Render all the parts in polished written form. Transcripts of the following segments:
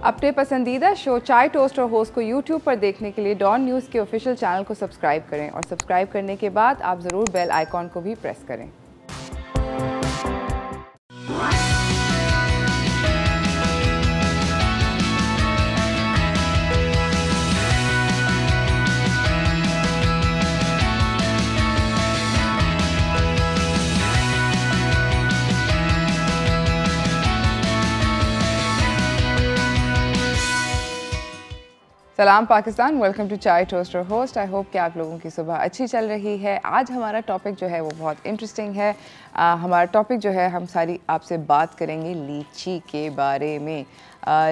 अपने पसंदीदा शो चाय टोस्ट और होस्ट को यूट्यूब पर देखने के लिए डॉन न्यूज़ के ऑफिशियल चैनल को सब्सक्राइब करें और सब्सक्राइब करने के बाद आप ज़रूर बेल आइकॉन को भी प्रेस करें। सलाम पाकिस्तान, वेलकम टू चाय टोस्ट और होस्ट। आई होप कि आप लोगों की सुबह अच्छी चल रही है। आज हमारा टॉपिक जो है वो बहुत इंटरेस्टिंग है। हमारा टॉपिक जो है हम सारी आपसे बात करेंगे लीची के बारे में।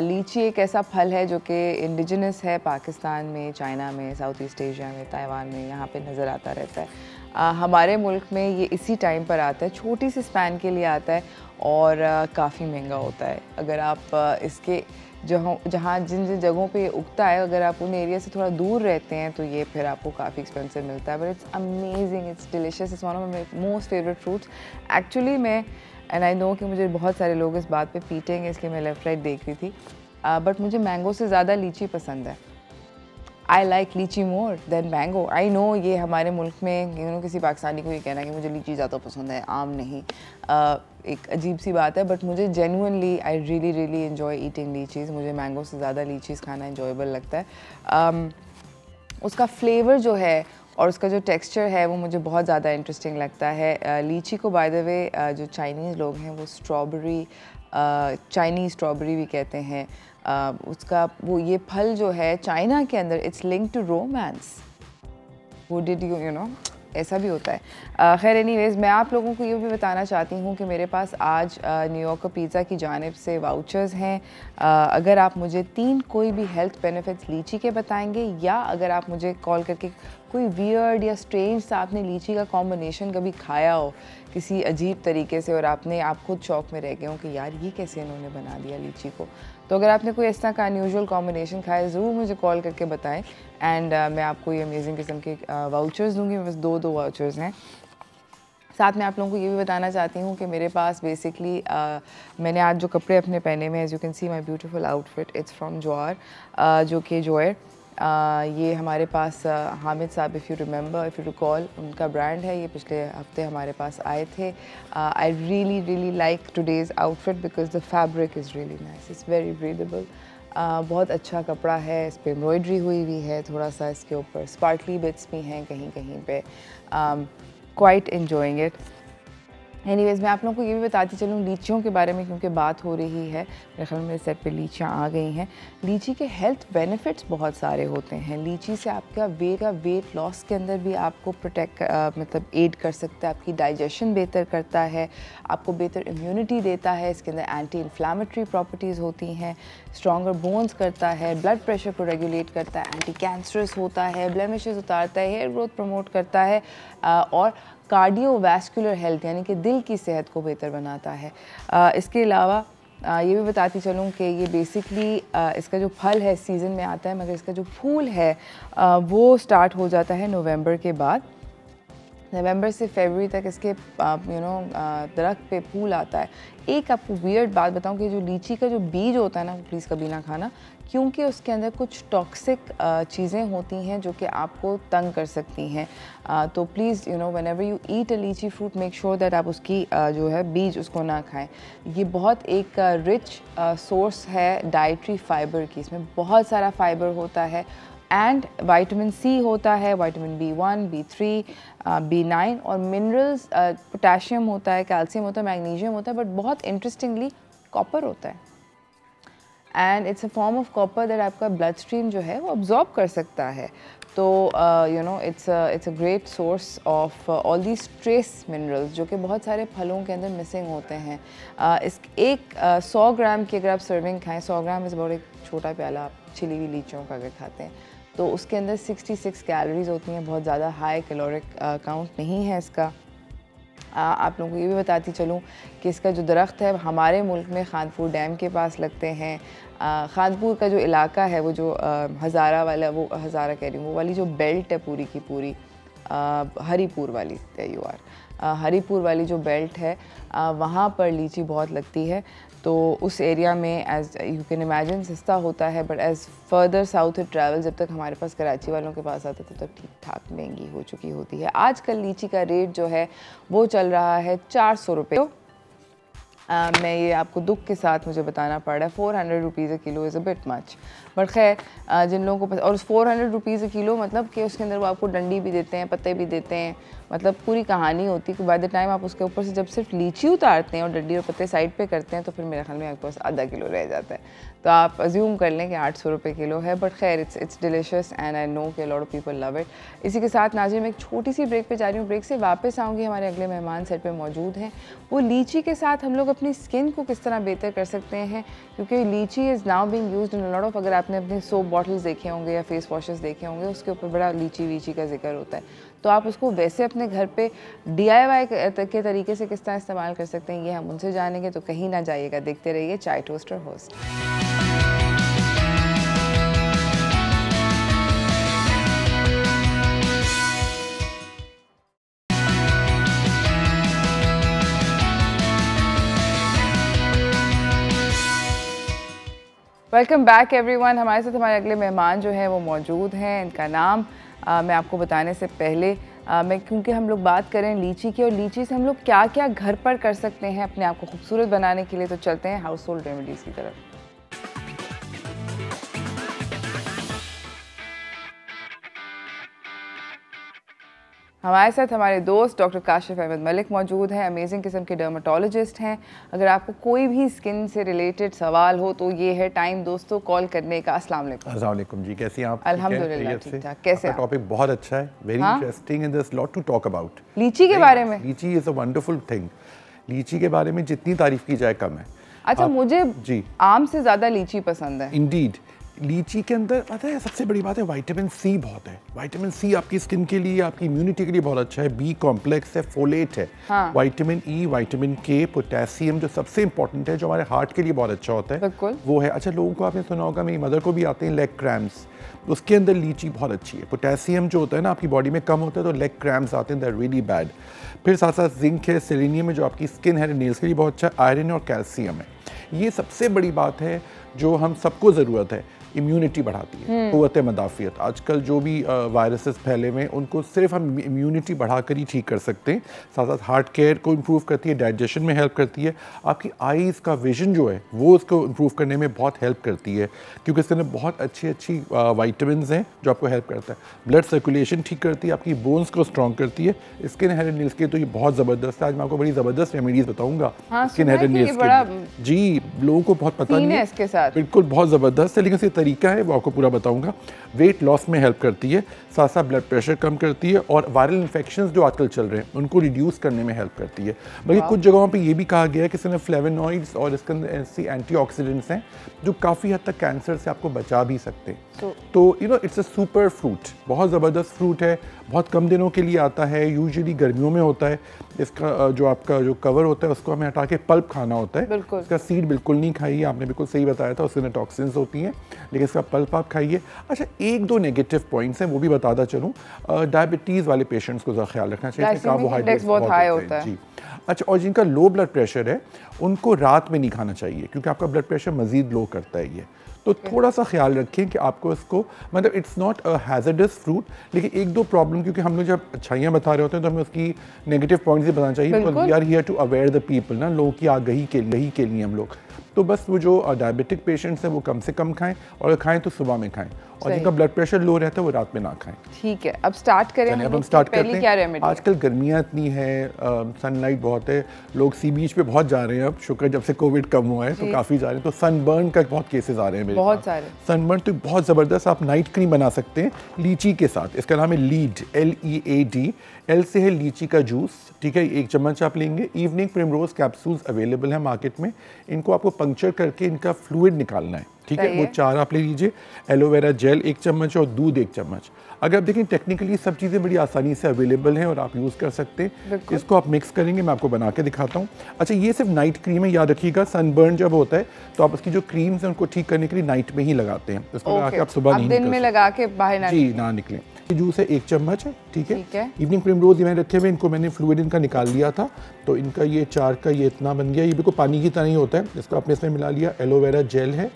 लीची एक ऐसा फल है जो कि इंडिजिनस है पाकिस्तान में, चाइना में, साउथ ईस्ट एशिया में, ताइवान में, यहाँ पे नज़र आता रहता है। हमारे मुल्क में ये इसी टाइम पर आता है, छोटी सी स्पैन के लिए आता है और काफ़ी महंगा होता है। अगर आप इसके जहाँ जिन जिन जगहों पे उगता है, अगर आप उन एरिया से थोड़ा दूर रहते हैं तो ये फिर आपको काफ़ी एक्सपेंसिव मिलता है। But it's amazing, it's delicious, it's one of my most favourite fruits actually. मैं एंड आई नो कि मुझे बहुत सारे लोग इस बात पे पीटेंगे, इसलिए मैं लेफ्ट राइट देख रही थी, बट मुझे मैंगो से ज़्यादा लीची पसंद है। आई लाइक लीची more than mango. I know ये हमारे मुल्क में किसी पाकिस्तानी को ये कहना कि मुझे लीची ज़्यादा पसंद है, आम नहीं, एक अजीब सी बात है। बट मुझे genuinely I really enjoy eating lychees. मुझे मैंगो से ज़्यादा लीचीज़ खाना इन्जॉयबल लगता है। उसका फ्लेवर जो है और उसका जो टेक्सचर है वो मुझे बहुत ज़्यादा इंटरेस्टिंग लगता है। लीची को बाय द वे जो चाइनीज़ लोग हैं वो स्ट्रॉबेरी, चाइनीज़ स्ट्रॉबेरी भी कहते हैं। उसका वो ये फल जो है चाइना के अंदर इट्स लिंक टू रोमांस। वो डिड यू नो ऐसा भी होता है। खैर एनीवेज़, मैं आप लोगों को ये भी बताना चाहती हूँ कि मेरे पास आज न्यूयॉर्क पिज़्ज़ा की जानिब से वाउचर्स हैं। अगर आप मुझे 3 कोई भी हेल्थ बेनिफिट्स लीची के बताएंगे, या अगर आप मुझे कॉल करके कोई वियर्ड या स्ट्रेंज सा आपने लीची का कॉम्बिनेशन कभी खाया हो किसी अजीब तरीके से और आप खुद शौक में रह गए हो कि यार ये कैसे इन्होंने बना दिया लीची को, तो अगर आपने कोई इस तरह का अनयूजुअल कॉम्बिनेशन खाया ज़रूर मुझे कॉल करके बताएं। एंड मैं आपको ये अमेजिंग किस्म के वाउचर्स दूंगी। बस दो वाउचर्स हैं। साथ में आप लोगों को ये भी बताना चाहती हूँ कि मेरे पास बेसिकली मैंने आज जो कपड़े अपने पहने में, as you can see my beautiful outfit, it's from Jaur, जो कि जॉयर, ये हमारे पास Hamid sahab, if you remember, if you recall, उनका ब्रांड है। ये पिछले हफ्ते हमारे पास आए थे। I really like today's outfit because the fabric is really nice, it's very breathable. बहुत अच्छा कपड़ा है, इस पर एम्ब्रॉयडरी हुई हुई है, थोड़ा सा इसके ऊपर स्पार्कली बिट्स भी हैं कहीं कहीं पे। Quite enjoying it. एनीवेज़, मैं आप लोगों को ये भी बताती चलूँ लीचियों के बारे में, क्योंकि बात हो रही है। मेरे ख्याल में मेरे सेट पे लीचियाँ आ गई हैं। लीची के हेल्थ बेनिफिट्स बहुत सारे होते हैं। लीची से आपका वेट लॉस के अंदर भी आपको प्रोटेक्ट मतलब एड कर सकता है, आपकी डाइजेशन बेहतर करता है, आपको बेहतर इम्यूनिटी देता है। इसके अंदर एंटी इन्फ्लामेटरी प्रॉपर्टीज़ होती हैं, स्ट्रॉन्गर बोन्स करता है, ब्लड प्रेशर को रेगुलेट करता है, एंटी कैंसरस होता है, ब्लेमिशेस उतारता है, हेयर ग्रोथ प्रमोट करता है, और कार्डियोवैस्कुलर हेल्थ यानी कि दिल की सेहत को बेहतर बनाता है। इसके अलावा ये भी बताती चलूँ कि ये बेसिकली इसका जो फल है सीज़न में आता है, मगर इसका जो फूल है वो स्टार्ट हो जाता है नवंबर के बाद। नवंबर से फरवरी तक इसके दरख्त पे फूल आता है। एक आपको वियर्ड बात बताऊं कि जो लीची का जो बीज होता है ना, वो प्लीज़ कभी ना खाना, क्योंकि उसके अंदर कुछ टॉक्सिक चीज़ें होती हैं जो कि आपको तंग कर सकती हैं। तो प्लीज़ व्हेनेवर यू ईट अ लीची फ्रूट, मेक श्योर दैट आप उसकी जो है बीज उसको ना खाएं। ये बहुत एक रिच सोर्स है डाइटरी फाइबर की। इसमें बहुत सारा फाइबर होता है एंड विटामिन सी होता है, विटामिन B1, B3, B9 और मिनरल्स, पोटेशियम होता है, कैल्शियम होता है, मैग्नीशियम होता है, बट बहुत इंटरेस्टिंगली कॉपर होता है। And it's a form of copper that आपका ब्लड स्ट्रीम जो है वो अब्जॉर्ब कर सकता है। तो it's a great source of all these trace minerals जो कि बहुत सारे फलों के अंदर मिसिंग होते हैं। इस 100 ग्राम की अगर आप सर्विंग खाएं, 100 ग्राम इस बहुत एक छोटा प्याला आप छिली हुई लीचियों का अगर खाते हैं, तो उसके अंदर 66 कैलोरीज होती हैं। बहुत ज़्यादा हाई कैलोरिक काउंट नहीं है इसका। आप लोगों को ये भी बताती चलूँ कि इसका जो दरख्त है हमारे मुल्क में खानपुर डैम के पास लगते हैं। खानपुर का जो इलाका है वो जो हज़ारा वाला, वो हज़ारा कह रही हूँ, वो वाली जो बेल्ट है पूरी की पूरी, हरीपुर वाली, यू आर, हरीपुर वाली जो बेल्ट है वहाँ पर लीची बहुत लगती है। तो उस एरिया में एज यू कैन इमेजिन सस्ता होता है, but as further south it travel, जब तक हमारे पास कराची वालों के पास आता है तब तक ठीक ठाक महंगी हो चुकी होती है। आजकल लीची का रेट जो है वो चल रहा है 400 रुपये। मैं ये आपको दुख के साथ मुझे बताना पड़ रहा है 400 rupees a kilo is a bit much, but खैर जिन लोगों को और 400 रुपीज़ अ किलो मतलब कि उसके अंदर वो आपको डंडी भी देते हैं, पत्ते भी देते हैं, मतलब पूरी कहानी होती है कि बाय द टाइम आप उसके ऊपर से जब सिर्फ लीची उतारते हैं और डंडी और पत्ते साइड पे करते हैं तो फिर मेरे ख्याल में आपके पास आधा किलो रह जाता है। तो आप अज्यूम कर लें कि 800 रुपये किलो है, बट खैर it's delicious and I know कि lot of people love it. इसी के साथ नाज़रीन मैं एक छोटी सी ब्रेक पे जा रही हूँ, ब्रेक से वापस आऊँगी। हमारे अगले मेहमान सेट पे मौजूद हैं। वो लीची के साथ हम लोग अपनी स्किन को किस तरह बेहतर कर सकते हैं, क्योंकि लीची is now being used in a lot of, अगर आपने अपने सोप बॉटल्स देखे होंगे या फेस वॉशेस देखे होंगे उसके ऊपर बड़ा लीची वीची का जिक्र होता है। तो आप उसको वैसे अपने घर पे DIY के तरीके से किस तरह इस्तेमाल कर सकते हैं ये हम उनसे जानेंगे। तो कहीं ना जाइएगा, देखते रहिए चाय toaster host. Welcome back everyone. हमारे साथ हमारे अगले मेहमान जो हैं वो मौजूद हैं। इनका नाम मैं आपको बताने से पहले क्योंकि हम लोग बात करें लीची की और लीची से हम लोग क्या क्या घर पर कर सकते हैं अपने आप को खूबसूरत बनाने के लिए, तो चलते हैं हाउस होल्ड रेमेडीज़ की तरफ। हमारे साथ हमारे दोस्त डॉक्टर काशिफ अहमद मलिक मौजूद हैं। अमेजिंग किस्म के डर्माटोलॉजिस्ट हैं। अगर आपको कोई भी स्किन से रिलेटेड सवाल हो तो ये है टाइम दोस्तों कॉल करने का। अस्सलाम वालेकुम जी, कैसी हैं आप? अल्हम्दुलिल्लाह ठीक ठाक। कैसे आप? टॉपिक बहुत अच्छा है, very interesting and there is lot to talk about. लीची के बारे में? लीची इज अ वंडरफुल थिंग। लीची के बारे में जितनी तारीफ की जाए कम है। अच्छा, मुझे आम से ज़्यादा लीची पसंद है। इंडीड लीची के अंदर पता है सबसे बड़ी बात है विटामिन सी बहुत है। विटामिन सी आपकी स्किन के लिए, आपकी इम्यूनिटी के लिए बहुत अच्छा है। बी कॉम्प्लेक्स है, फोलेट है, विटामिन ई, विटामिन के, पोटेशियम जो सबसे इंपॉर्टेंट है, जो हमारे हार्ट के लिए बहुत अच्छा होता है वो है। अच्छा, लोगों को आपने सुना होगा, मेरी मदर को भी आते हैं लेग क्रैम्प्स, उसके अंदर लीची बहुत अच्छी है। पोटेशियम जो होता है ना आपकी बॉडी में कम होता है तो लेग क्रैम्प्स आते हैं, दैट रियली बैड। फिर साथ साथ जिंक है, सेलेनियम है जो आपकी स्किन है, नेल्स के लिए बहुत अच्छा है। आयरन और कैल्शियम है। ये सबसे बड़ी बात है जो हम सबको ज़रूरत है। इम्यूनिटी बढ़ाती है, क़ुव्वत मदाफ़ियत। आजकल जो भी वायरसेस फैले हुए हैं उनको सिर्फ हम इम्यूनिटी बढ़ाकर ही ठीक कर सकते हैं। साथ साथ हार्ट केयर को इम्प्रूव करती है, डाइजेशन में हेल्प करती है, आपकी आईज़ का विजन जो है वो उसको इम्प्रूव करने में बहुत हेल्प करती है, क्योंकि इसके अंदर बहुत अच्छी वाइटामिन हैं जो आपको हेल्प करता है। ब्लड सर्कुलेशन ठीक करती है, आपकी बोन्स को स्ट्रॉन्ग करती है। स्किन हेयर एंड नेल्स के तो ये बहुत ज़बरदस्त है। आज मैं आपको बड़ी ज़बरदस्त रेमेडीज़ बताऊँगा स्किन हेयर एंड नेल्स के। जी, लोगों को बहुत पता नहीं है इसके साथ, बिल्कुल बहुत ज़बरदस्त है, लेकिन तरीका है वो आपको पूरा बताऊंगा। वेट लॉस में हेल्प करती है, साथ साथ ब्लड प्रेशर कम करती है और वायरल इन्फेक्शंस जो आजकल चल रहे हैं उनको रिड्यूस करने में हेल्प करती है। बल्कि कुछ जगहों पे ये भी कहा गया है कि इसमें फ्लेवोनॉइड्स और इसके अंदर ऐसी एंटीऑक्सीडेंट्स हैं जो काफ़ी हद तक कैंसर से आपको बचा भी सकते हैं। तो you know it's a super fruit, बहुत ज़बरदस्त फ्रूट है, बहुत कम दिनों के लिए आता है, यूजुअली गर्मियों में होता है। इसका जो आपका जो कवर होता है उसको हमें हटा के पल्प खाना होता है। इसका सीड बिल्कुल नहीं खाइए, आपने बिल्कुल सही बताया था, उसके अंदर टॉक्सिन्स होती हैं, लेकिन इसका पल्प आप खाइए। अच्छा, एक दो नेगेटिव पॉइंट्स हैं वो भी बताता चलूँ। डायबिटीज़ वाले पेशेंट्स को ज़रा ख्याल रखना चाहिए, कार्बोहाइड्रेट्स बहुत हाई होता है। जी, अच्छा, और जिनका लो ब्लड प्रेशर है उनको रात में नहीं खाना चाहिए, क्योंकि आपका ब्लड प्रेशर मज़ीद लो करता है ये। तो थोड़ा सा ख्याल रखें कि आपको इसको, मतलब it's not a hazardous fruit, लेकिन एक दो प्रॉब्लम, क्योंकि हम लोग जब अच्छाइयाँ बता रहे होते हैं तो हमें उसकी नेगेटिव पॉइंट्स भी बताना चाहिए। We are here to aware the people ना, लोगों की आगाही के लिए हम लोग। तो बस वो जो डायबिटिक पेशेंट्स हैं वो कम से कम खाएं, और खाएं तो सुबह में खाएं, और जिनका ब्लड प्रेशर लो रहता है वो रात में ना खाएं। ठीक है, अब स्टार्ट करें। अब हम स्टार्ट करते हैं। आजकल गर्मियाँ इतनी है, सनलाइट बहुत है, लोग सी बीच पे बहुत जा रहे हैं। अब शुक्र जब से कोविड कम हुआ है तो काफ़ी जा रहे हैं, तो सनबर्न का बहुत केसेस आ रहे हैं मेरे पास, बहुत सारे सनबर्न। तो बहुत ज़बरदस्त आप नाइट क्रीम बना सकते हैं लीची के साथ। इसका नाम है लीड, LEAD। एल से है लीची का जूस, ठीक है, 1 चम्मच आप लेंगे। इवनिंग प्रिमरोज कैप्सूल्स अवेलेबल है मार्केट में, इनको आपको पंक्चर करके इनका फ्लूइड निकालना है, ठीक है, वो 4 आप ले लीजिए। एलोवेरा जेल 1 चम्मच और दूध 1 चम्मच। अगर आप देखें टेक्निकली सब चीज़ें बड़ी आसानी से अवेलेबल हैं और आप यूज़ कर सकते हैं। इसको आप मिक्स करेंगे, मैं आपको बना के दिखाता हूँ। अच्छा, ये सिर्फ नाइट क्रीम है, याद रखिएगा। सनबर्न जब होता है तो आप उसकी जो क्रीम्स हैं उनको ठीक करने के लिए नाइट में ही लगाते हैं। इसको लगा के आप सुबह नहीं दिन में लगा के बाहर ना जी ना निकलें। ये जूस है 1 चम्मच है, ठीक है। है। इवनिंग प्रिमरोज मैंने रखे हुए, इनको मैंने फ्लूइड इनका निकाल लिया था, तो इनका ये 4 का ये इतना बन गया। ये बिल्कुल पानी की तरह ही होता है, इसको आपने इसमें मिला लिया। एलोवेरा जेल है,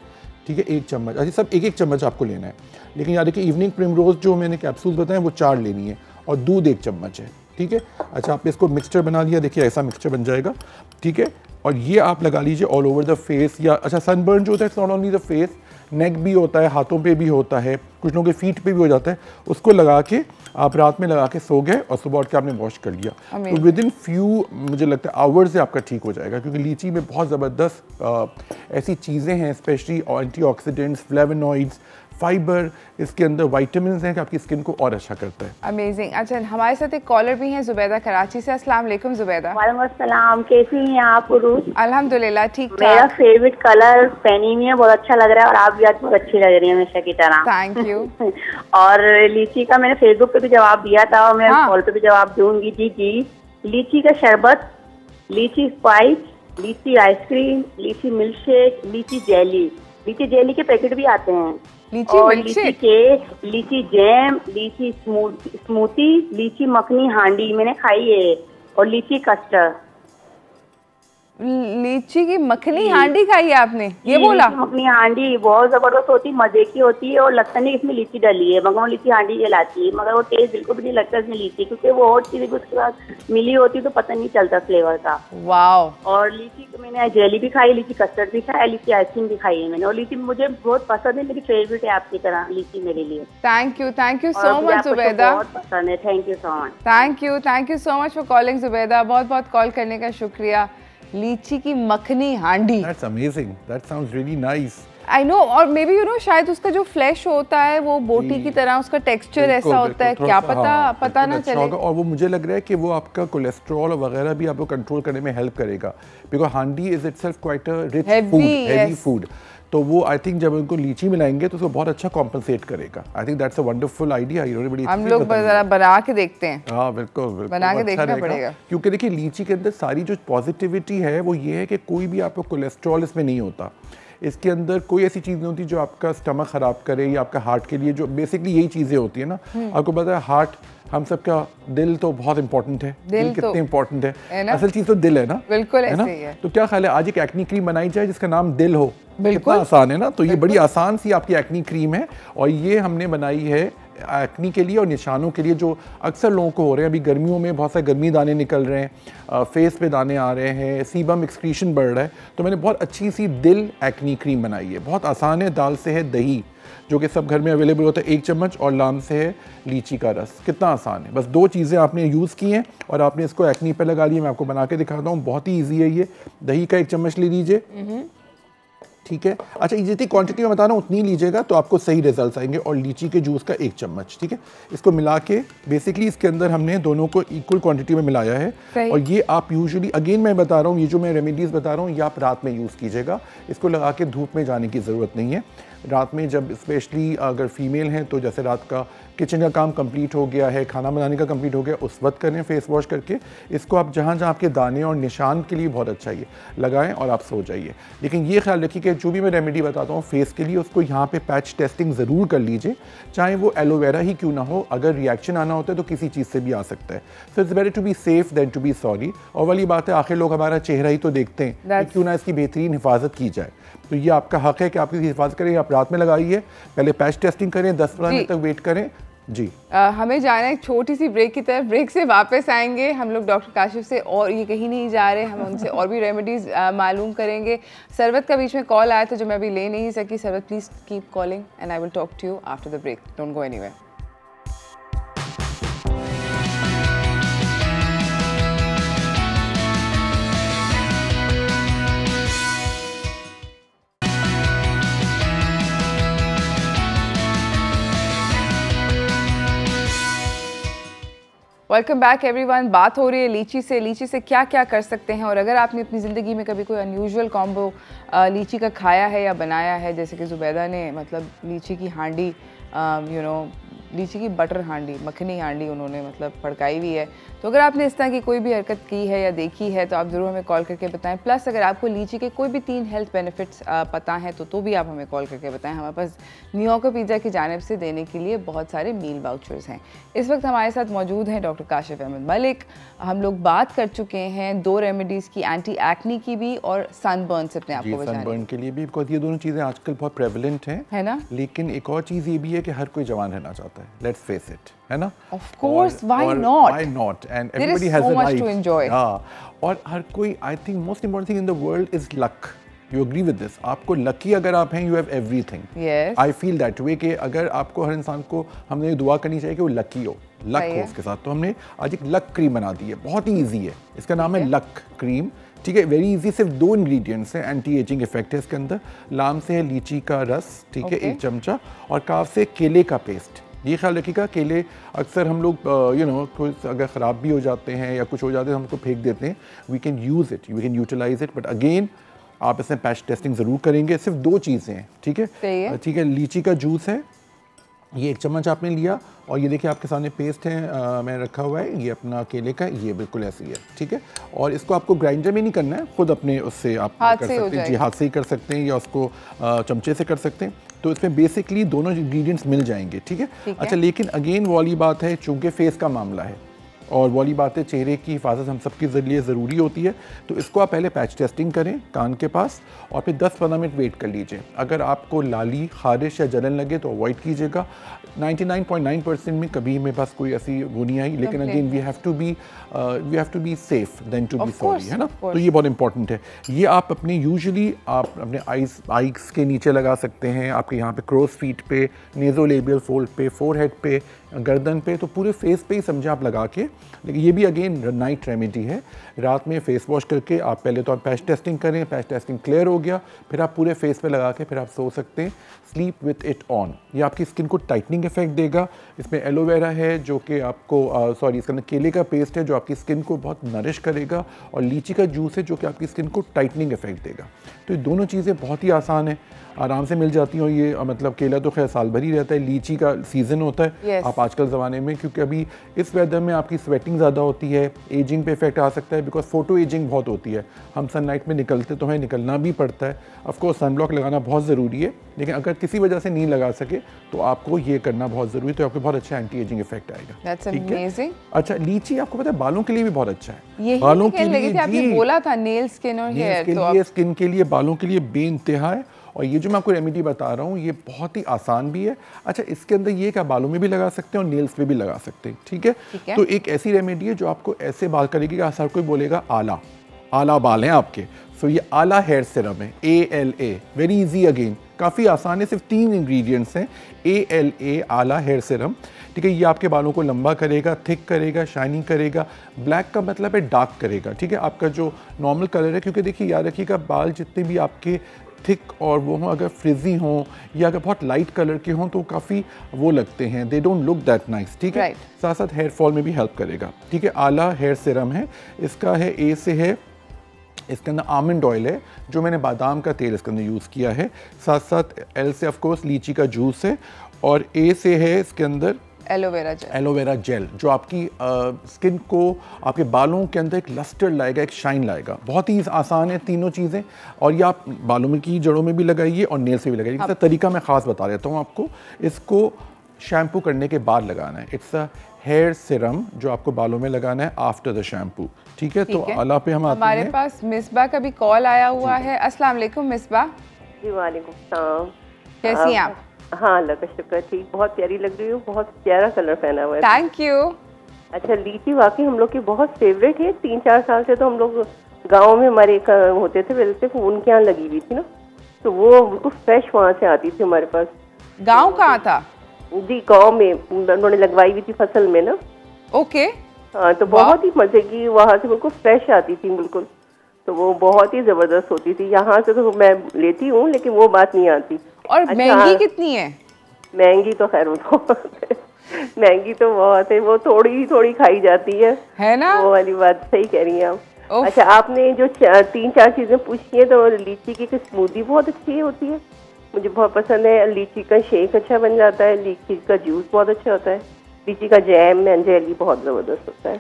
ठीक है, 1 चम्मच। अच्छा, सब 1-1 चम्मच आपको लेना है, लेकिन याद रखिए इवनिंग प्रिमरोज जो मैंने कैप्सूल बताए वो 4 लेनी है, और दूध 1 चम्मच है, ठीक है। अच्छा, आपने इसको मिक्सचर बना लिया, देखिए ऐसा मिक्सचर बन जाएगा, ठीक है। और ये आप लगा लीजिए ऑल ओवर द फेस, या अच्छा सनबर्न जो होता है it's not only the face, neck भी होता है, हाथों पे भी होता है, कुछ लोगों के फीट पे भी हो जाता है। उसको लगा के आप रात में लगा के सो गए और सुबह उठ के आपने वॉश कर लिया, तो विद इन फ्यू मुझे लगता है आवर्स से आपका ठीक हो जाएगा, क्योंकि लीची में बहुत ज़बरदस्त ऐसी चीज़ें हैं, स्पेशली एंटीऑक्सीडेंट्स, फ्लेवोनॉइड्स, फाइबर, इसके अंदर विटामिन्स हैं कि आपकी स्किन को और अच्छा करता है। अमेजिंग। अच्छा, हमारे साथ एक कॉलर भी हैं, जुबैदा कराची से। अस्सलाम वालेकुम जुबैदा। वालेकुम अस्सलाम, कैसी हैं आप उरूज? अल्हम्दुलिल्लाह ठीक ठाक। मेरा फेवरेट कलर पहनी हुई है, बहुत अच्छा लग रहा है, और आप भी आज बहुत अच्छी लग रही हैं हमेशा की तरह। Thank you. और लीची का मैंने फेसबुक पे भी जवाब दिया था, और मैं कॉल पे भी जवाब दूंगी। जी जी, लीची का शरबत, लीची स्पाइस, लीची आइसक्रीम, लीची मिल्क शेक, लीची जेली के पैकेट भी आते हैं, और लीची केक, लीची जैम, लीची स्मूथी, लीची मखनी हांडी मैंने खाई है, और लीची कस्टर्ड। लीची की मखनी हांडी खाई है आपने? ये बोला मखनी हांडी बहुत जबरदस्त होती है, मजे की होती है, और लगता नहीं इसमें लीची डली है, मगर वो लीची हांडी जलाती है, मगर वो टेस्ट बिल्कुल भी नहीं लगता इसमें लीची, क्योंकि वो और चीजें उसके साथ मिली होती तो पता नहीं चलता फ्लेवर का। वाओ। और लीची मैंने जेली भी खाई, लीची कस्टर्ड भी खाया, लीची आइसक्रीम भी खाई है मैंने, और लीची मुझे बहुत पसंद है, मेरी फेवरेट है आपकी तरह लीची मेरे लिए। Thank you so much Zubaida. बहुत पसंद है, thank you so much. Thank you so much for calling Zubaida, बहुत बहुत कॉल करने का शुक्रिया। लीची की मखनी हांडी, That's amazing. That sounds really nice. I know, और मे बी शायद उसका जो फ्लैश होता है वो बोटी की तरह, उसका टेक्सचर ऐसा होता है, क्या पता पता ना चले। और वो मुझे लग रहा है कि वो आपका कोलेस्ट्रॉल वगैरह भी आपको कंट्रोल करने में हेल्प करेगा, बिकॉज हांडी is itself quite a rich food, heavy food, तो वो आई थिंक जब उनको लीची मिलाएंगे तो उसको बहुत अच्छा कॉम्पनसेट करेगा। I think that's a wonderful idea. हम लोग जरा बना के देखते हैं। हाँ बिल्कुल, बना के देखना पड़ेगा, क्योंकि देखिए लीची के अंदर सारी जो पॉजिटिविटी है वो ये है कि कोई भी आपको कोलेस्ट्रॉल इसमें नहीं होता, इसके अंदर कोई ऐसी चीज़ नहीं होती जो आपका स्टमक ख़राब करे, या आपका हार्ट के लिए जो बेसिकली यही चीज़ें होती है ना। आपको पता है हार्ट, हम सबका दिल तो बहुत इंपॉर्टेंट है, दिल कितने इंपॉर्टेंट है, असल चीज़ तो दिल है ना। बिल्कुल ऐसे ही है। तो क्या ख्याल है आज एक एक्नी क्रीम बनाई जाए जिसका नाम दिल हो? कितना आसान है ना। तो ये बड़ी आसान सी आपकी एक्नी क्रीम है, और ये हमने बनाई है एक्नी के लिए और निशानों के लिए जो अक्सर लोगों को हो रहे हैं। अभी गर्मियों में बहुत सारे गर्मी दाने निकल रहे हैं, फेस पे दाने आ रहे हैं, सीबम एक्सक्रीशन बढ़ रहा है, तो मैंने बहुत अच्छी सी दिल एक्नी क्रीम बनाई है। बहुत आसान है, दाल से है दही जो कि सब घर में अवेलेबल होता है 1 चम्मच, और लाम से है लीची का रस। कितना आसान है, बस 2 चीज़ें आपने यूज़ की हैं और आपने इसको एक्नी पे लगा लिया। मैं आपको बना के दिखाता हूँ, बहुत ही ईजी है ये। दही का 1 चम्मच ले लीजिए, ठीक है। अच्छा, ये जितनी क्वांटिटी में बता रहा हूँ उतनी लीजिएगा तो आपको सही रिजल्ट आएंगे। और लीची के जूस का 1 चम्मच, ठीक है। इसको मिला के बेसिकली इसके अंदर हमने दोनों को इक्वल क्वांटिटी में मिलाया है। और ये आप यूजुअली, अगेन मैं बता रहा हूँ, ये जो मैं रेमेडीज़ बता रहा हूँ ये आप रात में यूज़ कीजिएगा। इसको लगा के धूप में जाने की ज़रूरत नहीं है। रात में जब स्पेशली अगर फीमेल हैं तो जैसे रात का किचन का काम कंप्लीट हो गया है, खाना बनाने का कंप्लीट हो गया, उस वक्त करें फेस वॉश करके। इसको आप जहाँ जहाँ आपके दाने और निशान के लिए बहुत अच्छा ये लगाएं और आप सो जाइए। लेकिन ये ख्याल रखिए कि जो भी मैं रेमेडी बताता हूँ फेस के लिए, उसको यहाँ पे पैच टेस्टिंग ज़रूर कर लीजिए, चाहे वो एलोवेरा ही क्यों ना हो। अगर रिएक्शन आना होता है तो किसी चीज़ से भी आ सकता है। So it's better to be safe than to be sorry. और वाली बात है, आखिर लोग हमारा चेहरा ही तो देखते हैं, क्यों ना इसकी बेहतरीन हिफाजत की जाए। तो ये आपका हक है कि आप इसकी हिफाजत करें। आप रात में लगाइए, पहले पैच टेस्टिंग करें, 10-15 मिनट तक वेट करें जी। हमें जाना है एक छोटी सी ब्रेक की तरफ। ब्रेक से वापस आएंगे हम लोग डॉक्टर काशिफ से, और ये कहीं नहीं जा रहे, हम उनसे और भी रेमेडीज मालूम करेंगे। सरवत का बीच में कॉल आया था जो मैं अभी ले नहीं सकी। Sarwat please keep calling and I will talk to you after the break. Don't go anywhere. Welcome back everyone. बात हो रही है लीची से। लीची से क्या क्या कर सकते हैं, और अगर आपने अपनी ज़िंदगी में कभी कोई अनयूजुअल कॉम्बो लीची का खाया है या बनाया है, जैसे कि जुबैदा ने मतलब लीची की हांडी लीची की बटर हांडी, मखनी हांडी उन्होंने मतलब पड़काई हुई है, तो अगर आपने इस तरह की कोई भी हरकत की है या देखी है तो आप ज़रूर हमें कॉल करके बताएं। प्लस अगर आपको लीची के कोई भी 3 हेल्थ बेनिफिट्स पता हैं तो भी आप हमें कॉल करके बताएं। हमारे पास न्यूयॉर्कर पिज़्ज़ा की जानिब से देने के लिए बहुत सारे मील वाउचर्स हैं। इस वक्त हमारे साथ मौजूद हैं डॉक्टर काशिफ अहमद मलिक। हम लोग बात कर चुके हैं 2 रेमेडीज़ की, एंटी एक्नी की भी और सनबर्न से अपने आप को बचाने सनबर्न के लिए भी, बिकॉज ये दोनों चीज़ें आजकल बहुत प्रेवलेंट हैं, है ना। लेकिन एक और चीज़ ये भी है कि हर कोई जवान रहना चाहता है, लेट्स फेस इट, है ना। Of course, why not, and everybody has a life to enjoy. और हर कोई, I think most important thing in the world is luck. You agree with this? आपको लकी अगर आप हैं, you have everything. I feel that way कि अगर आपको, हर इंसान को हमने दुआ करनी चाहिए कि वो लकी हो, लक हो उसके साथ। तो हमने आज एक लक क्रीम बना दी है, बहुत ही ईजी है, इसका नाम है लक क्रीम, ठीक है, वेरी इजी। सिर्फ 2 इंग्रेडिएंट्स हैं, एंटी एजिंग इफेक्ट है इसके अंदर। लाम से है लीची का रस, ठीक है, 1 चमचा, और काफ से केले का पेस्ट। ये ख्याल रखिएगा, केले अक्सर हम लोग कुछ अगर ख़राब भी हो जाते हैं या कुछ हो जाते हैं हम उसको फेंक देते हैं। We can use it, we can utilize it, but again आप इसमें पैच टेस्टिंग ज़रूर करेंगे। सिर्फ 2 चीज़ें हैं, ठीक है, ठीक है। लीची का जूस है, ये 1 चम्मच आपने लिया, और ये देखिए आपके सामने पेस्ट है मैंने रखा हुआ है, ये अपना केले का, ये बिल्कुल ऐसी है, ठीक है। और इसको आपको ग्राइंडर में नहीं करना है, खुद अपने उससे आप कर सकते हैं, जी हाथ से ही कर सकते हैं, या उसको चमचे से कर सकते हैं। तो इसमें बेसिकली दोनों इंग्रेडिएंट्स मिल जाएंगे, ठीक है। अच्छा, लेकिन अगेन वाली बात है, चूँकि फेस का मामला है और वाली बात है, चेहरे की हिफाजत हम सबके ज़रिए ज़रूरी होती है, तो इसको आप पहले पैच टेस्टिंग करें कान के पास, और फिर 10-15 मिनट वेट कर लीजिए। अगर आपको लाली, खारिश या जलन लगे तो अवॉइड कीजिएगा। 99.9% में कभी मेरे पास कोई ऐसी वो नहीं आई, लेकिन again we have to be safe than to be sorry, है ना। तो ये बहुत इंपॉर्टेंट है। ये आप अपने यूजुअली आप अपने आइज़ के नीचे लगा सकते हैं, आपके यहाँ पे क्रोस फीट पे, नेज़ोलेबियल फोल्ड पे, फोरहेड पे, गर्दन पे, तो पूरे फेस पे ही समझे आप लगा के। लेकिन ये भी अगेन नाइट रेमेडी है, रात में फेस वॉश करके आप पहले तो आप पैच टेस्टिंग करें, पैच टेस्टिंग क्लियर हो गया, फिर आप पूरे फेस पे लगा के फिर आप सो सकते हैं। स्लीप विथ इट ऑन, ये आपकी स्किन को टाइटनिंग इफेक्ट देगा। इसमें एलोवेरा है जो कि आपको इसके अंदर केले का पेस्ट है जो आपकी स्किन को बहुत नरिश करेगा, और लीची का जूस है जो कि आपकी स्किन को टाइटनिंग इफेक्ट देगा। तो ये दोनों चीज़ें बहुत ही आसान है, आराम से मिल जाती हैं। और ये मतलब केला तो खैर साल भर ही रहता है, लीची का सीज़न होता है आप आजकल ज़माने में, क्योंकि अभी इस वेदर में आपकी स्वेटिंग ज़्यादा होती है, एजिंग पे इफेक्ट आ सकता है, बिकॉज फोटो एजिंग बहुत होती है। हम सनलाइट में निकलते तो हमें निकलना भी पड़ता है, ऑफकोर्स सनब्लॉक लगाना बहुत ज़रूरी है, लेकिन अगर किसी वजह से नहीं लगा सके तो आपको ये करना बहुत ज़रूरी है, तो आपको बहुत अच्छा एंटी एजिंग इफेक्ट आएगा। ठीक है। अच्छा, लीची आपको पता है बालों के लिए भी बहुत अच्छा है, बालों के लिए, आपने बोला था नेल स्किन और हेयर के लिए, स्किन के लिए, बालों के लिए बेइंतहा है। और ये जो मैं आपको रेमेडी बता रहा हूँ ये बहुत ही आसान भी है। अच्छा, इसके अंदर ये क्या बालों में भी लगा सकते हैं और नेल्स पे भी लगा सकते हैं, ठीक है। तो एक ऐसी रेमेडी है जो आपको ऐसे बाल करेगी कि हर कोई बोलेगा आला आला बाल हैं आपके। सो ये आला हेयर सिरम है, ALA, वेरी इजी, अगेन काफ़ी आसान है, सिर्फ 3 इंग्रेडिएंट्स हैं, ALA आला हेयर सिरम, ठीक है। ये आपके बालों को लंबा करेगा, थिक करेगा, शाइनिंग करेगा। ब्लैक का मतलब है डार्क करेगा, ठीक है, आपका जो नॉर्मल कलर है, क्योंकि देखिए याद रखिएगा बाल जितने भी आपके थिक और वो हों, अगर फ्रिजी हों या अगर बहुत लाइट कलर के हों तो काफ़ी वो लगते हैं, they don't look that nice, ठीक है। साथ साथ हेयर फॉल में भी हेल्प करेगा, ठीक है। आला हेयर सिरम है, इसका है A से है, इसके अंदर आमंड ऑयल है जो मैंने बादाम का तेल इसके अंदर यूज़ किया है। साथ साथ L से ऑफ कोर्स लीची का जूस है, और A से है इसके अंदर एलोवेरा जेल जो आपकी स्किन को, आपके बालों के अंदर एक लस्टर लाएगा, एक शाइन लाएगा। बहुत ही आसान है तीनों चीज़ें, और ये आप बालों में की जड़ों में भी लगाइए और नेल से भी लगाइए। इसका तरीका मैं ख़ास बता देता हूँ आपको। इसको शैम्पू करने के बाद लगाना है, इट्स अ हेयर सिरम जो आपको बालों में लगाना है आफ्टर द शैम्पू, ठीक है। तो आला पे हम आते हैं। हमारे पास मिसबा का भी कॉल आया हुआ है। अस्सलाम वालेकुम मिसबा। जी वालेकुम सलाम, कैसी हैं आप? हाँ अल्लाह का शुक्र, ठीक, बहुत प्यारी लग रही हो, बहुत प्यारा कलर पहना हुआ है। Thank you. अच्छा, लीची वाकई हम लोग की बहुत फेवरेट है। 3-4 साल से तो हम लोग गांव में हमारे एक होते थे वेलते, उनके यहाँ लगी हुई थी ना, तो वो बिल्कुल फ्रेश वहाँ से आती थी हमारे पास। गाँव कहाँ था? जी गाँव में उन्होंने लगवाई हुई थी फसल में ना। ओके। हाँ, तो बहुत ही मजे की, वहाँ से बिल्कुल फ्रेश आती थी बिल्कुल, तो वो बहुत ही जबरदस्त होती थी। यहाँ से तो मैं लेती हूँ लेकिन वो बात नहीं आती। और अच्छा, महंगी कितनी है? महंगी तो खैर महंगी तो बहुत है, वो थोड़ी थोड़ी खाई जाती है ना, वो वाली बात सही कह रही हैं आप। अच्छा, आपने जो 3-4 चीजें पूछी है, तो लीची की स्मूदी बहुत अच्छी होती है, मुझे बहुत पसंद है। लीची का शेक अच्छा बन जाता है, लीची का जूस बहुत अच्छा होता है, लीची का जैम एंड जेली बहुत ज़बरदस्त होता है।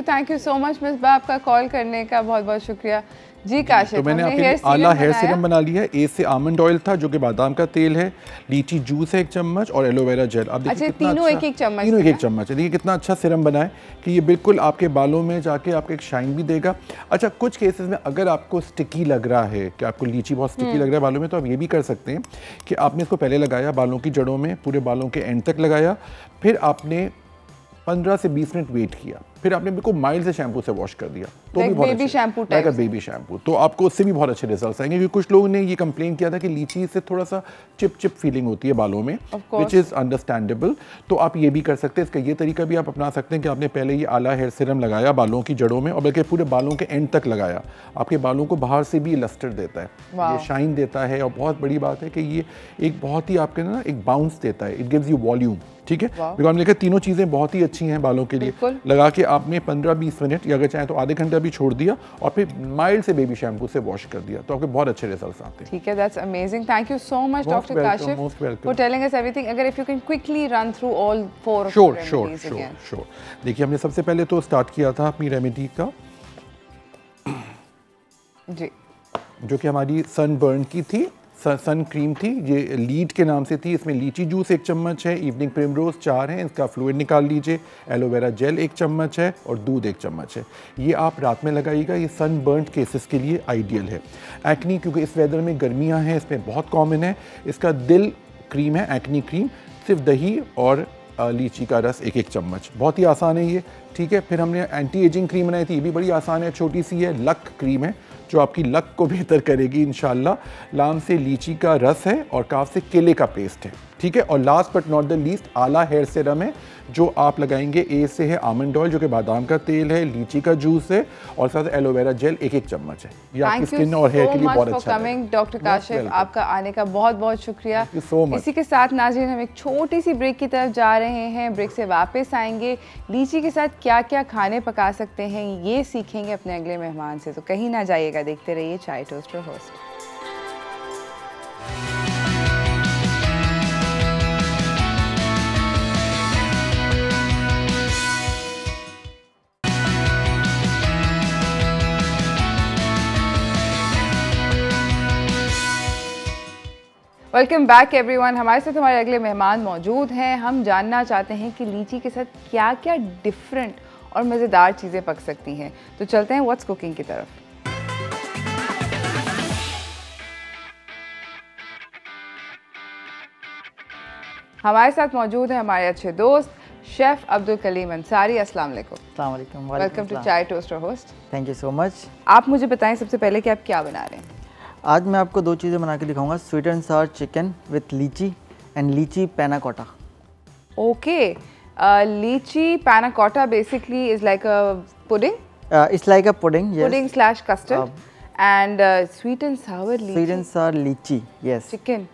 Thank you so much Misbah, आपका कॉल करने का बहुत बहुत शुक्रिया जी। काशिफ, तो मैंने आपके लिए आला हेयर सीरम बना लिया है। ए से आमंड ऑयल था जो कि बादाम का तेल है, लीची जूस है 1 चम्मच और एलोवेरा जेल। अब देखिए कितना तीनों अच्छा, एक चम्मच, तीनों एक चम्मच है। देखिए कितना अच्छा सीरम बना है कि ये बिल्कुल आपके बालों में जाके आपको एक शाइन भी देगा। अच्छा, कुछ केसेस में अगर आपको स्टिकी लग रहा है कि आपको लीची बहुत स्टिकी लग रहा है बालों में, तो आप ये भी कर सकते हैं कि आपने इसको पहले लगाया बालों की जड़ों में, पूरे बालों के एंड तक लगाया, फिर आपने 15 से 20 मिनट वेट किया, फिर आपने बिल्कुल माइल्ड से शैम्पू से वॉश कर दिया, तो भी बहुत baby shampoo type, baby shampoo, तो आपको उससे भी बहुत अच्छे रिजल्ट्स आएंगे। क्योंकि कुछ लोगों ने ये कंप्लेन किया था कि लीची से थोड़ा सा चिप चिप फीलिंग होती है बालों में, विच इज़ अंडरस्टैंडेबल। तो आप ये भी कर सकते हैं, इसका ये तरीका भी आप अपना सकते हैं कि आपने पहले ये आला हेयर सीरम लगाया बालों की जड़ों में और बल्कि पूरे बालों के एंड तक लगाया, आपके बालों को बाहर से भी लस्टर देता है, ये शाइन देता है। और बहुत बड़ी बात है कि ये एक बहुत ही आपके ना एक बाउंस देता है, इट गिव्स यू वॉल्यूम, ठीक है। बिकॉज हमने देखा तीनों चीज़ें बहुत ही अच्छी हैं बालों के लिए। लगा के आपने 15-20 मिनट या अगर चाहें तो आधे घंटे भी छोड़ दिया और फिर माइल्ड से बेबी शैम्पू से वॉश कर दिया, तो आपके बहुत अच्छे रिजल्ट्स आते हैं। ठीक है, that's amazing. Thank you so much doctor Kashif for telling us everything. अगर if you can quickly run through all 4 sure. देखिए, हमने सबसे पहले तो स्टार्ट किया था अपनी रेमेडी का जी, जो कि हमारी सनबर्न की थी, सन क्रीम थी, ये लीड के नाम से थी। इसमें लीची जूस 1 चम्मच है, इवनिंग प्रिमरोज 4 हैं, इसका फ्लूइड निकाल लीजिए, एलोवेरा जेल 1 चम्मच है और दूध 1 चम्मच है। ये आप रात में लगाइएगा, ये सन बर्न केसेस के लिए आइडियल है। एक्नी, क्योंकि इस वेदर में गर्मियाँ हैं, इसमें बहुत कॉमन है। इसका दिल क्रीम है, एक्नी क्रीम, सिर्फ दही और लीची का रस 1-1 चम्मच, बहुत ही आसान है ये, ठीक है। फिर हमने एंटी एजिंग क्रीम बनाई थी, ये भी बड़ी आसान है, छोटी सी है, लक क्रीम है जो आपकी लक को बेहतर करेगी इंशाल्लाह। लाम से लीची का रस है और काफ से केले का पेस्ट है, ठीक है। और last but not the least आला हेयर सीरम है जो आप लगाएंगे। ए से है आमंड ऑयल जो कि बादाम का तेल है, लीची का जूस है और साथ एलोवेरा जेल 1-1 चम्मच है। ये आपकी स्किन और हेयर के लिए बहुत अच्छा है। डॉक्टर काशिफ, आपका आने का बहुत बहुत शुक्रिया। इसी के साथ नाज़रीन हम एक छोटी सी ब्रेक की तरफ जा रहे हैं। ब्रेक से वापस आएंगे, लीची के साथ क्या क्या खाने पका सकते हैं ये सीखेंगे अपने अगले मेहमान से, तो कहीं ना जाइएगा, देखते रहिए चाय toaster host. Welcome back everyone. हमारे साथ हमारे अगले मेहमान मौजूद हैं। हम जानना चाहते हैं कि लीची के साथ क्या क्या डिफरेंट और मज़ेदार चीज़ें पक सकती हैं। तो चलते हैं व्हाट्स कुकिंग की तरफ। हमारे साथ मौजूद हैं हमारे अच्छे दोस्त शेफ़ अब्दुल कलीम अंसारी। अस्सलाम वालेकुम। अस्सलाम वालेकुम। वेलकम टू चाय toaster host. Thank you so much. आप मुझे बताएं सबसे पहले कि आप क्या बना रहे हैं? आज मैं आपको 2 चीज़ें बना के दिखाऊंगा, sweet and sour chicken with lychee and lychee panna cotta. Okay, lychee panna cotta basically is like a pudding. It's like a pudding, yes, pudding slash custard and sweet and sour lychee. Sweet and sour lychee, yes, chicken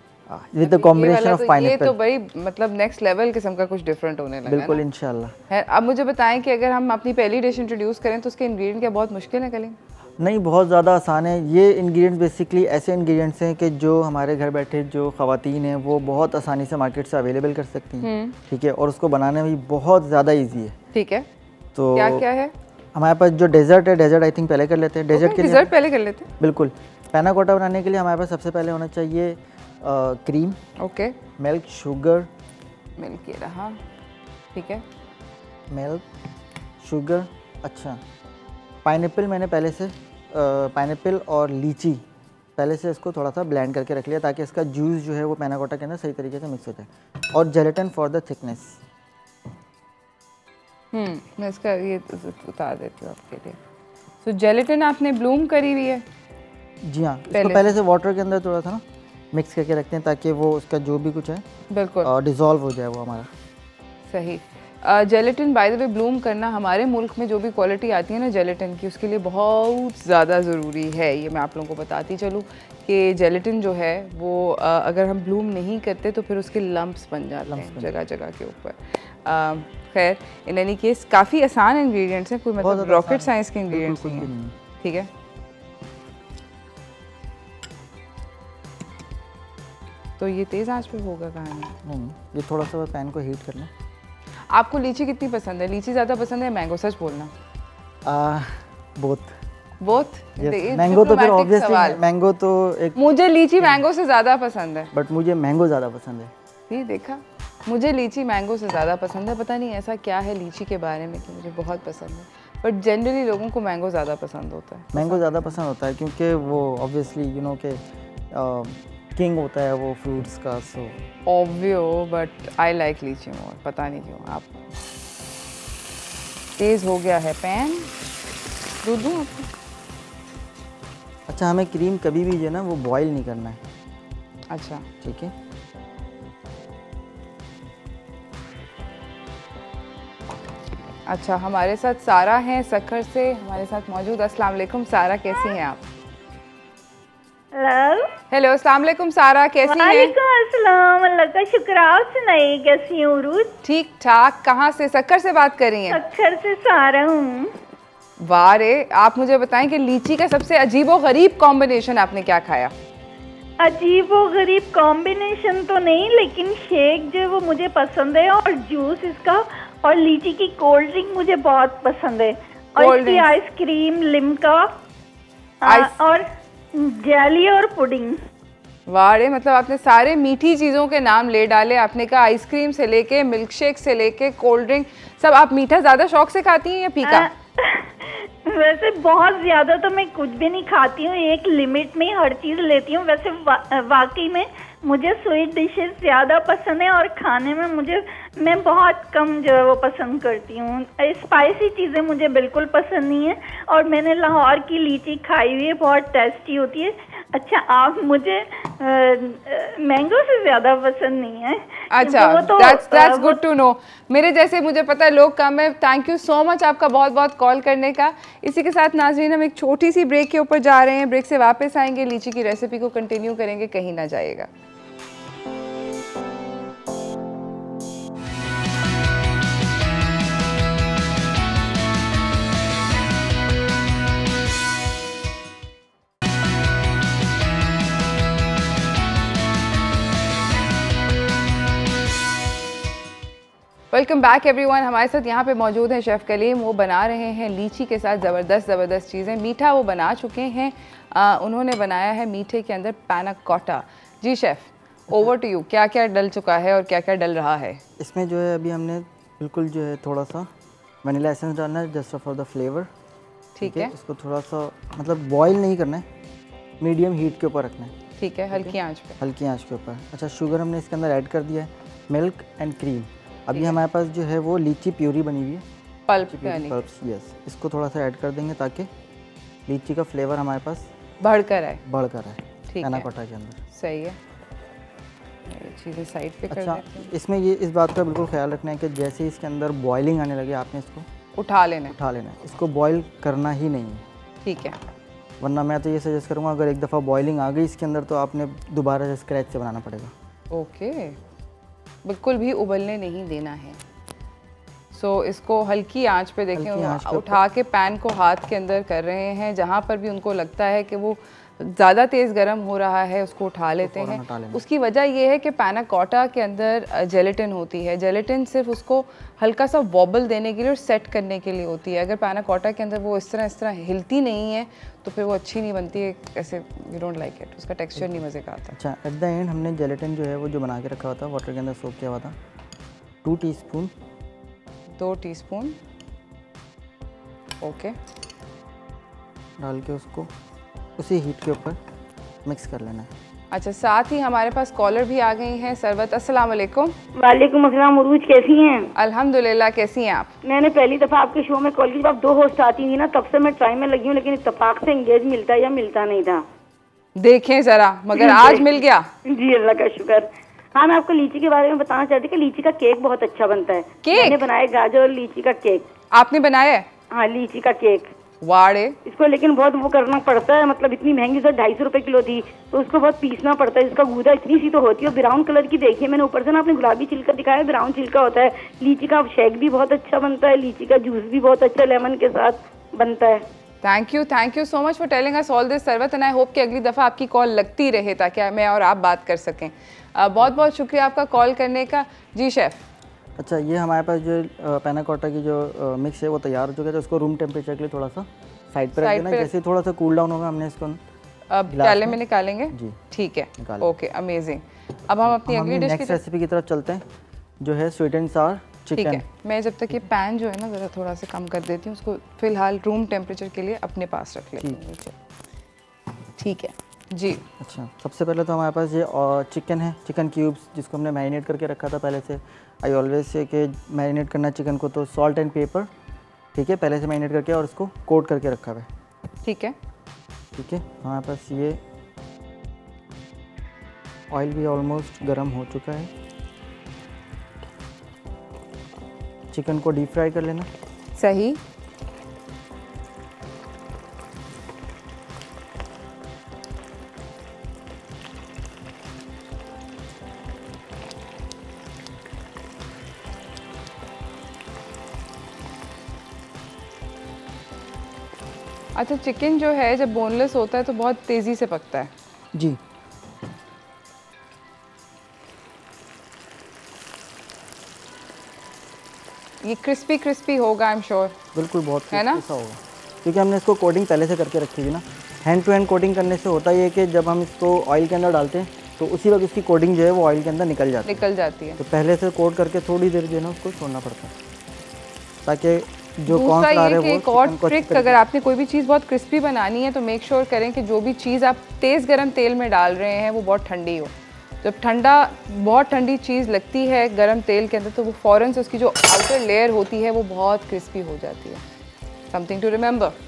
with the combination of pineapple. ये तो बड़ी मतलब next level किस्म का कुछ different होने लगा। बिल्कुल, इंशाल्लाह। अब मुझे बताएं कि अगर हम अपनी पहली डिश इंट्रोड्यूस करें तो उसके इंग्रेडिएंट क्या बहुत मुश्किल है कलीम? नहीं, बहुत ज़्यादा आसान है। ये इंग्रेडिएंट्स बेसिकली ऐसे इंग्रेडिएंट्स हैं कि जो हमारे घर बैठे जो ख़वातीन हैं वो बहुत आसानी से मार्केट से अवेलेबल कर सकती हैं, ठीक है। और उसको बनाने में भी बहुत ज़्यादा ईजी है, ठीक है। तो क्या क्या है हमारे पास? जो डेजर्ट है, डेजर्ट आई थिंक पहले कर लेते हैं। डेजर्ट के लिए पहले कर लेते हैं, बिल्कुल। पैना कोटा बनाने के लिए हमारे पास सबसे पहले होना चाहिए cream, okay, milk, sugar, milk ये रहा, ठीक है, मिल्क, शुगर, अच्छा, पाइनएप्पल मैंने पहले से पाइनएप्पल और लीची पहले से इसको थोड़ा सा ब्लेंड करके रख लिया ताकि इसका जूस जो है वो पैना कोटा के अंदर सही तरीके से मिक्स हो जाए। और जेलेटिन फॉर द थिकनेस। मैं इसका ये उतार देती हूँ आपके लिए। सो जेलेटिन आपने ब्लूम करी हुई है? जी हाँ, इसको पहले से वाटर के अंदर थोड़ा सा ना मिक्स करके रखते हैं ताकि वो उसका जो भी कुछ है बिल्कुल डिज़ोल्व हो जाए वो हमारा। सही। Gelatin by the way bloom करना हमारे मुल्क में जो भी क्वालिटी आती है ना जेलेटिन की, उसके लिए बहुत ज़्यादा ज़रूरी है। ये मैं आप लोगों को बताती चलूँ कि जेलेटिन जो है वो अगर हम ब्लूम नहीं करते तो फिर उसके लम्प्स बन जाते हैं जगह जगह के ऊपर। खैर, इन एनी केस काफ़ी आसान इंग्रेडिएंट्स हैं, कोई मतलब रॉकेट साइंस के इंग्रेडिएंट्स नहीं हैं, ठीक है। तो ये तेज़ आंच पे होगा कहानी? नहीं, ये थोड़ा सा पैन को हीट करना। आपको लीची कितनी पसंद है? लीची ज़्यादा पसंद है मैंगो? सच बोलना। बोथ मैंगो तो फिर ऑब्वियसली मैंगो तो एक, मुझे लीची मैंगो से ज़्यादा पसंद है। बट मुझे मैंगो ज़्यादा पसंद है। ये देखा, मुझे लीची मैंगो से ज़्यादा पसंद है। पता नहीं ऐसा क्या है लीची के बारे में कि मुझे बहुत पसंद है, बट जनरली लोगों को मैंगो ज़्यादा पसंद होता है। मैंगो ज़्यादा पसंद होता है क्योंकि वो ऑब्वियसली यू नो के किंग होता है वो फ्रूट्स का, सो ऑब्वियो, बट आई लाइक लीची मोर, पता नहीं क्यों। आप तेज़ हो गया है पैन, दूध दूँ आपको? अच्छा, हमें क्रीम कभी भी जो है ना वो बॉईल नहीं करना है। अच्छा ठीक है। अच्छा, हमारे साथ सारा हैं सक्खर से हमारे साथ मौजूद। अस्सलाम वालेकुम सारा, कैसी हैं आप? हेलो। हेलो, अस्सलाम वालेकुम सारा, कैसी हैं? वालेकुम अस्सलाम, अल्लाह का शुक्र। आप सुनाइए कैसी हैं उरूज? ठीक ठाक। कहाँ से? सक्खर से बात कर रही हैं? सक्खर से सारा हूँ। वाह रे, आप मुझे बताएं कि लीची का सबसे अजीबो गरीब कॉम्बिनेशन आपने क्या खाया? अजीबो गरीब कॉम्बिनेशन तो नहीं, लेकिन शेक जो वो मुझे पसंद है और जूस इसका, और लीची की कोल्ड ड्रिंक मुझे बहुत पसंद है, और इसकी आइसक्रीम, लिम्का और जेली और पुडिंग। वाह रे, मतलब आपने सारे मीठी चीज़ों के नाम ले डाले। आपने कहा आइसक्रीम से लेके मिल्क शेक से लेके कोल्ड ड्रिंक, सब। आप मीठा ज़्यादा शौक से खाती हैं या फीका? वैसे बहुत ज़्यादा तो मैं कुछ भी नहीं खाती हूँ, एक लिमिट में हर चीज़ लेती हूँ। वैसे वाकई में मुझे स्वीट डिशेस ज़्यादा पसंद है, और खाने में मैं बहुत कम जो है वो पसंद करती हूँ। स्पाइसी चीज़ें मुझे बिल्कुल पसंद नहीं है, और मैंने लाहौर की लीची खाई हुई है, बहुत टेस्टी होती है। अच्छा, आप मुझे मैंगो से ज़्यादा पसंद नहीं है। अच्छा, that's good to know। मेरे जैसे मुझे पता है लोग कम है। थैंक यू सो मच आपका बहुत बहुत कॉल करने का। इसी के साथ नाज़रीन, हम एक छोटी सी ब्रेक के ऊपर जा रहे हैं। ब्रेक से वापस आएंगे, लीची की रेसिपी को कंटिन्यू करेंगे, कहीं ना जाइएगा। Welcome back everyone. हमारे साथ यहाँ पे मौजूद हैं शेफ़ कलीम। वो बना रहे हैं लीची के साथ ज़बरदस्त चीज़ें। मीठा वो बना चुके हैं, उन्होंने बनाया है मीठे के अंदर पैना कोटा। जी शेफ़, ओवर टू यू। क्या क्या डल चुका है और क्या क्या डल रहा है इसमें? जो है अभी हमने बिल्कुल जो है थोड़ा सा वनीला एसेंस डालना है, जस्ट फॉर द फ्लेवर। ठीक है। इसको थोड़ा सा मतलब बॉईल नहीं करना है, मीडियम हीट के ऊपर रखना है। ठीक है, हल्की आंच पे। हल्की आंच के ऊपर। अच्छा, शुगर हमने इसके अंदर ऐड कर दिया है, मिल्क एंड क्रीम। अभी हमारे पास जो है वो लीची प्यूरी बनी हुई है, पल्प। यस, इसको थोड़ा सा ऐड कर देंगे ताकि लीची का फ्लेवर हमारे पास बढ़कर आए। ठीक है, पैना कोटा के अंदर। सही है। चीज़ें साइड पे कर देते हैं। इसमें ये इस बात का बिल्कुल ख्याल रखना है कि जैसे ही इसके अंदर बॉइलिंग आने लगे आपने इसको उठा लेना है। इसको बॉईल करना ही नहीं है। ठीक है। वरना मैं तो ये सजेस्ट करूँगा, अगर एक दफ़ा बॉइलिंग आ गई इसके अंदर तो आपने दोबारा से स्क्रैच से बनाना पड़ेगा। ओके, बिल्कुल भी उबलने नहीं देना है। सो इसको हल्की आंच पे देखें, उठा के पैन को हाथ के अंदर कर रहे हैं। जहाँ पर भी उनको लगता है कि वो ज़्यादा तेज़ गर्म हो रहा है, उसको उठा लेते हैं। उसकी वजह ये है कि पैना कोटा के अंदर जेलेटिन होती है। जेलेटिन सिर्फ उसको हल्का सा वॉबल देने के लिए और सेट करने के लिए होती है। अगर पैना कोटा के अंदर वो इस तरह हिलती नहीं है तो फिर वो अच्छी नहीं बनती है। ऐसे यू डोंट लाइक इट, उसका टेक्सचर नहीं मज़े का आता। अच्छा, एट द एंड हमने जेलेटिन जो है वो जो बना के रखा हुआ था, वाटर के अंदर सोक किया हुआ था, 2 टीस्पून ओके डाल के उसको उसी हीट के ऊपर मिक्स कर लेना है। अच्छा, साथ ही हमारे पास कॉलर भी आ गई हैं। सरवत, अस्सलाम वालेकुम। वालेकुम अस्सलाम। उरूज, कैसी हैं? अल्हम्दुलिल्लाह, कैसी हैं आप? मैंने पहली दफ़ा आपके शो में कॉल की, जब आप 2 होस्ट आती थी ना, तब से मैं ट्राई में लगी हूँ, लेकिन इत्तेफाक से एंगेज मिलता या मिलता नहीं था। देखें ज़रा, मगर आज मिल गया। जी, अल्लाह का शुक्र। हाँ, मैं आपको लीची के बारे में बताना चाहती कि लीची का केक बहुत अच्छा बनता है। मैंने बनाया गाजर और लीची का केक। आपने बनाया है? हाँ, लीची का केक। वाड़े इसको लेकिन बहुत वो करना पड़ता है, मतलब इतनी महंगी, तो 250 रुपए किलो थी, तो उसको बहुत पीसना पड़ता है। इसका गूदा इतनी सी तो होती है, ब्राउन कलर की। देखिए, मैंने ऊपर से ना आपने गुलाबी छिलका दिखाया, ब्राउन छिलका होता है। लीची का शेक भी बहुत अच्छा बनता है, लीची का जूस भी बहुत अच्छा लेमन के साथ बनता है। Thank you so much for telling us all this Sarwat, and I hope कि अगली दफ़ा आपकी कॉल लगती रहे ताकि मैं और आप बात कर सकें। बहुत बहुत शुक्रिया आपका कॉल करने का। जी शेफ़। अच्छा, ये हमारे पास जो पैना कोटा की जो मिक्स है वो तैयार हो चुका है, तो उसको रूम टेम्परेचर के लिए थोड़ा सा साइड पे रख देना। जैसे थोड़ा सा कूल डाउन होगा हमने इसको अब प्याले में निकालेंगे जी। ठीक है, ओके, अमेजिंग। अब हम अपनी अगली डिश नेक्स्ट रेसिपी की तरफ चलते हैं, जो है स्वीट एंड सावर चिकन। ठीक है, मैं जब तक ये पैन जो है ना ज़रा थोड़ा सा कम कर देती हूँ, उसको फिलहाल रूम टेम्परेचर के लिए अपने पास रख लेती हूँ। ठीक है जी। अच्छा, सबसे पहले तो हमारे पास ये चिकन है, चिकन क्यूब्स, जिसको हमने मैरिनेट करके रखा था पहले से। आई ऑलवेज से कि मैरिनेट करना चिकन को तो सॉल्ट एंड पेपर, ठीक है, पहले से मैरिनेट करके और उसको कोट करके रखा हुआ है। ठीक है, ठीक है, हमारे पास ये ऑयल भी ऑलमोस्ट गर्म हो चुका है। चिकन को डीप फ्राई कर लेना। सही। अच्छा, चिकन जो है जब बोनलेस होता है तो बहुत तेज़ी से पकता है जी। ये क्रिस्पी क्रिस्पी होगा, आई एम श्योर। बिल्कुल, बहुत है ना? ऐसा होगा, क्योंकि हमने इसको कोटिंग पहले से करके रखी थी ना। हैंड टू हैंड कोटिंग करने से होता ये है कि जब हम इसको ऑयल के अंदर डालते हैं तो उसी वक्त इसकी कोटिंग जो है वो ऑयल के अंदर निकल जाती है। तो पहले से कोट करके थोड़ी देर जो है ना उसको छोड़ना पड़ता है, ताकि जो दूसरा ये है कि एक और ट्रिक, अगर आपने कोई भी चीज़ बहुत क्रिस्पी बनानी है तो मेक श्योर करें कि जो भी चीज़ आप तेज़ गरम तेल में डाल रहे हैं वो बहुत ठंडी हो। जब बहुत ठंडी चीज़ लगती है गरम तेल के अंदर तो वो फ़ौरन से उसकी जो आउटर लेयर होती है वो बहुत क्रिस्पी हो जाती है। Something to remember.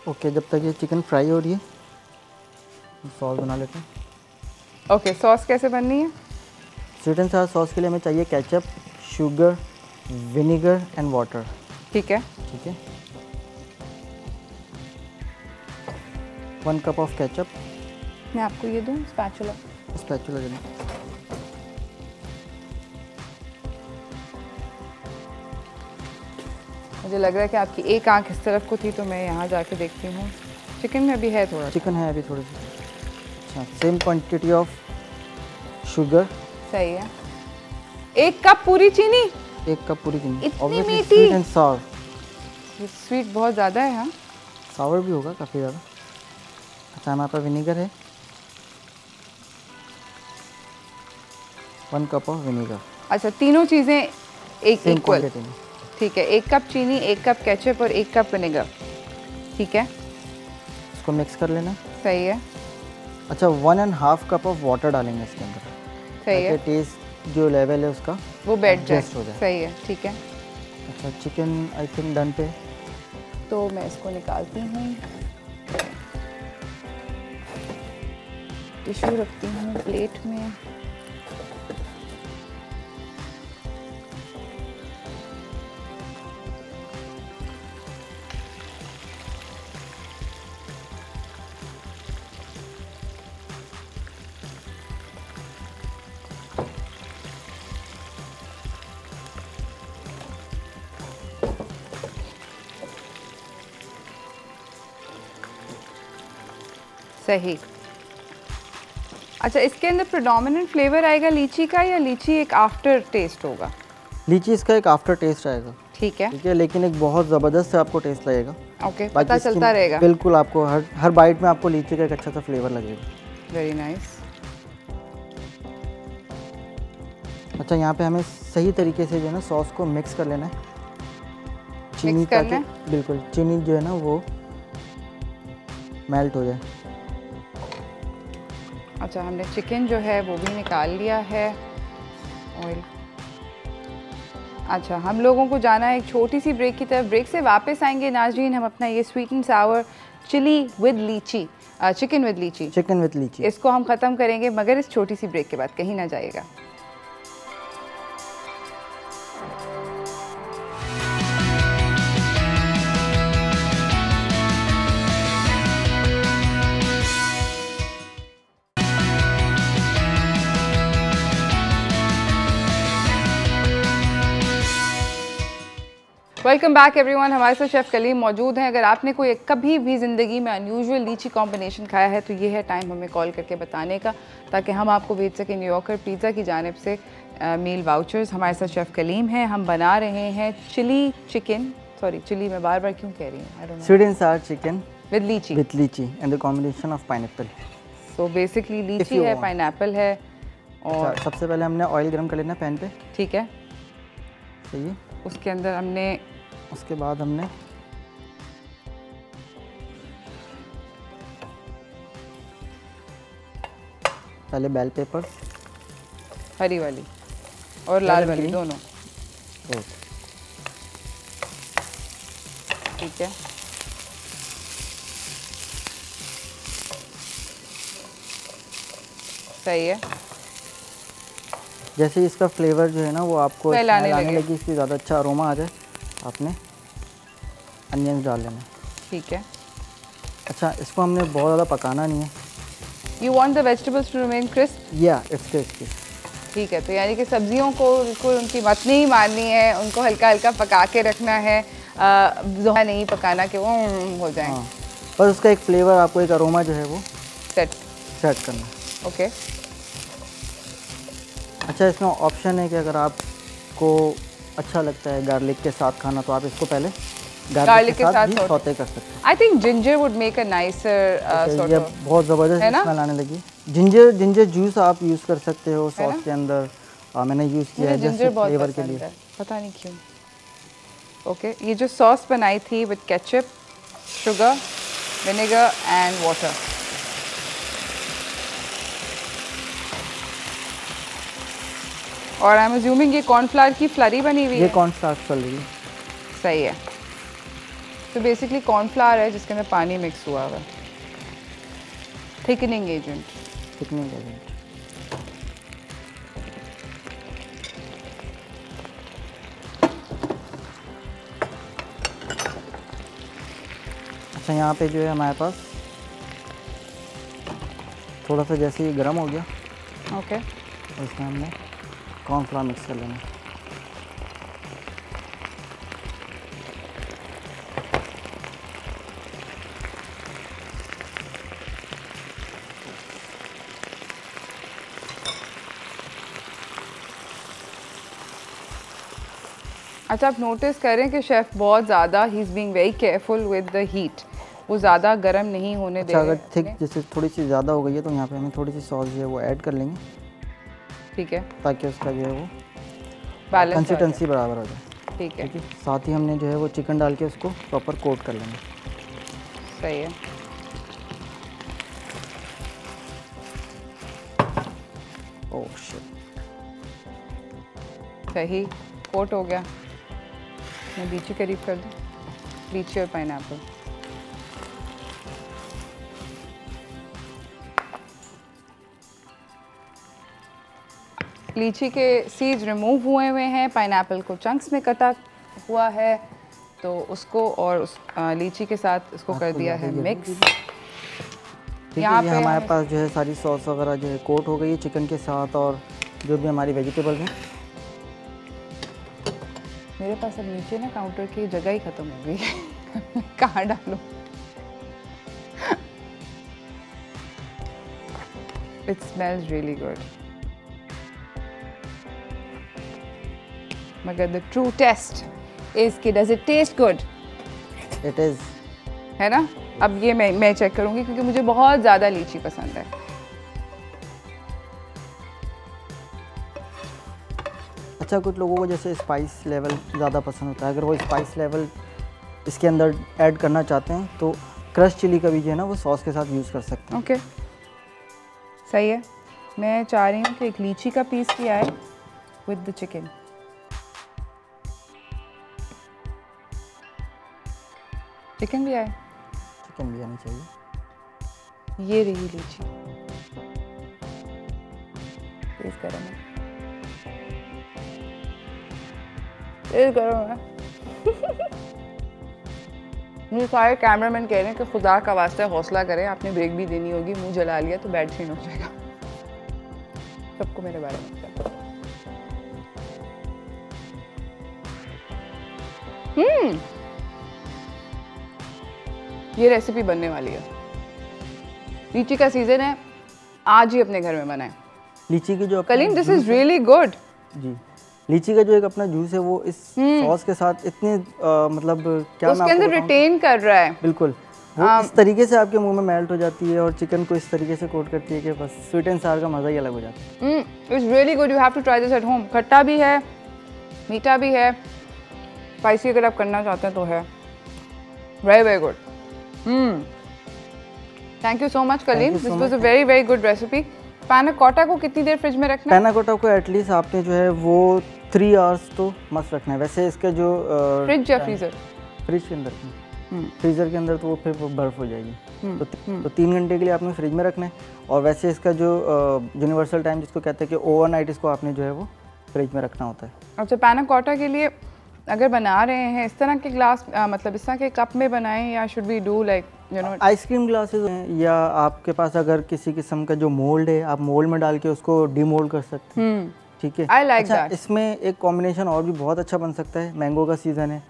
ओके, जब तक ये चिकन फ्राई हो रही है सॉस बना लेते हैं। ओके, सॉस कैसे बननी है? स्वीट एंड सावर सॉस के लिए हमें चाहिए ketchup, sugar, vinegar and water. ठीक है, ठीक है, 1 कप ऑफ केचप। मैं आपको ये दूँ स्पैचुला? स्पैचुला देना। मुझे लग रहा है कि आपकी एक आंख इस तरफ को थी तो मैं यहाँ जाके देखती हूँ। चिकन में भी है थोड़ा? चिकन है अभी थोड़ी सी। अच्छा, सेम क्वांटिटी ऑफ शुगर। सही है। 1 कप पूरी चीनी? 1 कप पूरी चीनी। इतनी मीठी? स्वीट एंड सावर। ये स्वीट बहुत ज़्यादा है। हाँ, सावर भी होगा काफ़ी ज़्यादा। अच्छा, हमारे पास विनेगर है, 1 कप ऑफ विनेगर। अच्छा, तीनों चीज़ें एक इक्वल? में। ठीक है, 1 कप चीनी, 1 कप केचप और 1 कप विनेगर। ठीक है, इसको मिक्स कर लेना। सही है। अच्छा, 1.5 कप ऑफ वाटर डालेंगे इसके अंदर। सही है, टेस्ट जो लेवल है उसका वो बैठ जाए। हो जाए। सही है, ठीक है। अच्छा, चिकन आई थिंक डन पे, तो मैं इसको निकालती हूँ, टिश्यू रखती हूँ प्लेट में। सही। अच्छा, इसके अंदर प्रेडोमिनेंट फ्लेवर आएगा लीची का या लीची एक आफ्टर टेस्ट होगा? लीची इसका एक आफ्टर टेस्ट आएगा। ठीक है, ठीक है, लेकिन एक बहुत ज़बरदस्त से आपको टेस्ट लगेगा। ओके, पता चलता रहेगा। बिल्कुल, आपको हर बाइट में आपको लीची का एक अच्छा सा फ्लेवर लगेगा। Very nice. अच्छा, यहाँ पे हमें सही तरीके से जो है ना सॉस को मिक्स कर लेना है। चीनी ताकि बिल्कुल चीनी जो है ना वो मेल्ट हो जाए। अच्छा, हमने चिकन जो है वो भी निकाल लिया है ऑयल। अच्छा, हम लोगों को जाना है एक छोटी सी ब्रेक की तरफ। ब्रेक से वापस आएंगे नाज़रीन, हम अपना ये sweet and sour chilli with lychee, chicken with lychee, इसको हम ख़त्म करेंगे, मगर इस छोटी सी ब्रेक के बाद कहीं ना जाइएगा। Welcome back everyone. हमारे साथ शेफ़ कलीम मौजूद हैं। अगर आपने कोई कभी भी ज़िंदगी में अनयूजुअल लीची कॉम्बिनेशन खाया है तो ये है टाइम हमें कॉल करके बताने का, ताकि हम आपको भेज सकें न्यूयॉर्कर पिज़्ज़ा की जानिब से मील वाउचर्स। हमारे साथ शेफ़ कलीम हैं। हम बना रहे हैं चिली चिकन, सॉरी चिली मैं बार बार क्यों कह रही हूँ, I don't know, sweet and sour chicken with lychee and the combination of pineapple. So basically lychee है, पाइनएप्पल है। और सबसे पहले हमने ऑयल गरम कर लेना पैन पे, ठीक है, सही है। उसके अंदर हमने, उसके बाद हमने पहले बेल पेपर, हरी वाली और लाल वाली दोनों, ठीक है। सही है। जैसे इसका फ्लेवर जो है ना वो आपको फैलाने लगी, इसकी ज़्यादा अच्छा अरोमा आ जाए, आपने अनियंस डाल लेना, ठीक है। अच्छा, इसको हमने बहुत ज़्यादा पकाना नहीं है। You want the vegetables to remain crisp? या इट्स टेस्टी। ठीक है, तो यानी कि सब्जियों को बिल्कुल उनकी मत नहीं मारनी है, उनको हल्का हल्का पका के रखना है, ज़्यादा नहीं पकाना कि वो हो जाए। हाँ, पर उसका एक फ्लेवर, आपको एक अरोमा जो है वो सेट करना। ओके। अच्छा, इसमें ऑप्शन है कि अगर आपको अच्छा लगता है गार्लिक के साथ खाना तो आप इसको पहले गार्लिक के साथ भी सौते कर सकते हैं। I think ginger would make a nicer sort of, बहुत ज़बरदस्त स्मेल आने लगी। जिंजर जूस आप यूज़ कर सकते हो सॉस के अंदर, मैंने यूज़ किया है जैसे फ्लेवर के लिए, पता नहीं क्यों। ओके, ये जो सॉस बनाई थी with ketchup, sugar, vinegar and water, और आई एम अज्यूमिंग ये कॉर्नफ्लावर की फ्लरी बनी हुई है। ये कॉर्नफ्लावर फ्लरी, सही है। तो बेसिकली कॉर्नफ्लावर है जिसके अंदर पानी मिक्स हुआ हुआ है, थिकनिंग एजेंट। अच्छा, यहाँ पे जो है हमारे पास थोड़ा सा जैसे ये गर्म हो गया, ओके, इसमें हमने कॉर्नफ्लावर मिक्स कर लेना। अच्छा, आप नोटिस करें कि शेफ़ बहुत ज़्यादा he is being very careful with the heat, वो ज़्यादा गर्म नहीं होने दे रहे। अगर थिक जैसे थोड़ी सी ज़्यादा हो गई है तो यहाँ पे हमें थोड़ी सी सॉस जो है वो ऐड कर लेंगे, ठीक है, ताकि उसका जो है वो बैलेंस कंसिस्टेंसी बराबर हो जाए। ठीक है। साथ ही हमने जो है वो चिकन डाल के उसको प्रॉपर कोट कर लेंगे। सही है। ओह शिट, सही कोट हो गया। मैं लीची करीब कर दूँ, लीची और पाइनएप्पल। लीची के सीड्स रिमूव हुए हुए हैं, पाइनएप्पल को चंक्स में कटा हुआ है, तो उसको और उस लीची के साथ इसको कर दिया है मिक्स। यहाँ पे हमारे पास जो है सारी सॉस वगैरह जो है कोट हो गई है चिकन के साथ, और जो भी हमारी वेजिटेबल्स हैं। मेरे पास अब नीचे ना काउंटर की जगह ही ख़त्म हो गई है कहाँ डालूं? It smells really good. मगर the true test is कि does it taste good? It is. है ना? अब ये मैं चेक करूँगी क्योंकि मुझे बहुत ज़्यादा लीची पसंद है। अच्छा, कुछ लोगों को जैसे स्पाइस लेवल ज़्यादा पसंद होता है, अगर वो स्पाइस लेवल इसके अंदर ऐड करना चाहते हैं तो क्रश चिली का भी जो है ना वो सॉस के साथ यूज़ कर सकते हैं। ओके, सही है। मैं चाह रही हूँ कि एक लीची का पीस भी आए विद द चिकन। चिकन भी आए? चिकन भी आनी चाहिए। ये रही लीची, तेज गरम है, तेज गरम है। मुझे सारे कैमरामैन कह रहे हैं कि खुदा का वास्ते हौसला करें, आपने ब्रेक भी देनी होगी, मुंह जला लिया तो बैड सीन हो जाएगा। सबको मेरे बारे में पता है। ये रेसिपी बनने वाली है। लीची का सीजन है, आज ही अपने घर में बनाएं। लीची की जो Kaleem, this is really good. जी, लीची का जो एक अपना जूस है वो इस सॉस के साथ इतने मतलब क्या उसके अंदर रिटेन कर रहा है। बिल्कुल, वो इस तरीके से आपके मुंह में मेल्ट हो जाती है और चिकन को इस तरीके से कोट करती है कि बस स्वीट एंड सावर का मज़ा ही अलग हो जाता है। It's really good, you have to try this at home. खट्टा भी है, मीठा भी है, स्पाइसी अगर आप करना चाहते हैं तो है। Very very good. Thank you so much Kaleem, this was a very very good recipe. Panna cotta को कितनी देर फ्रिज में रखना है? पैना कोटा को एटलीस्ट आपने जो है वो 3 आवर्स तो मस्त रखना है। वैसे इसके जो फ्रिज या फ्रीजर? फ्रिज के अंदर, फ्रीजर के अंदर तो वो फिर बर्फ हो जाएगी। तो 3 घंटे के लिए आपने फ्रिज में रखना है। और वैसे इसका जो यूनिवर्सल टाइम जिसको कहते हैं कि ओवरनाइट इसको आपने जो है वो फ्रिज में रखना होता है। अच्छा, पैना कोटा के लिए अगर बना रहे हैं इस तरह के ग्लास, मतलब इस तरह के कप में बनाएं या should we do like you know ice cream glasses हैं, या आपके पास अगर किसी किस्म का जो मोल्ड है आप मोल्ड में डाल के उसको डीमोल्ड कर सकते हैं। ठीक है, आई लाइक दैट। इसमें एक कॉम्बिनेशन और भी बहुत अच्छा बन सकता है। मैंगो का सीज़न है,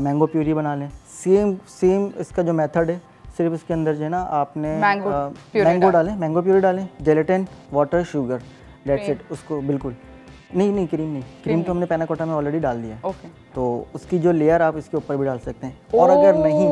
मैंगो प्यूरी बना लें। सेम इसका जो मेथड है, सिर्फ इसके अंदर जो है ना आपने मैंगो डालें, मैंगो प्यूरी डालें, gelatin, water, sugar, that's it. उसको बिल्कुल नहीं क्रीम तो हमने पैना कोटा में ऑलरेडी डाल दिया है। ओके, तो उसकी जो लेयर आप इसके ऊपर भी डाल सकते हैं। और अगर नहीं,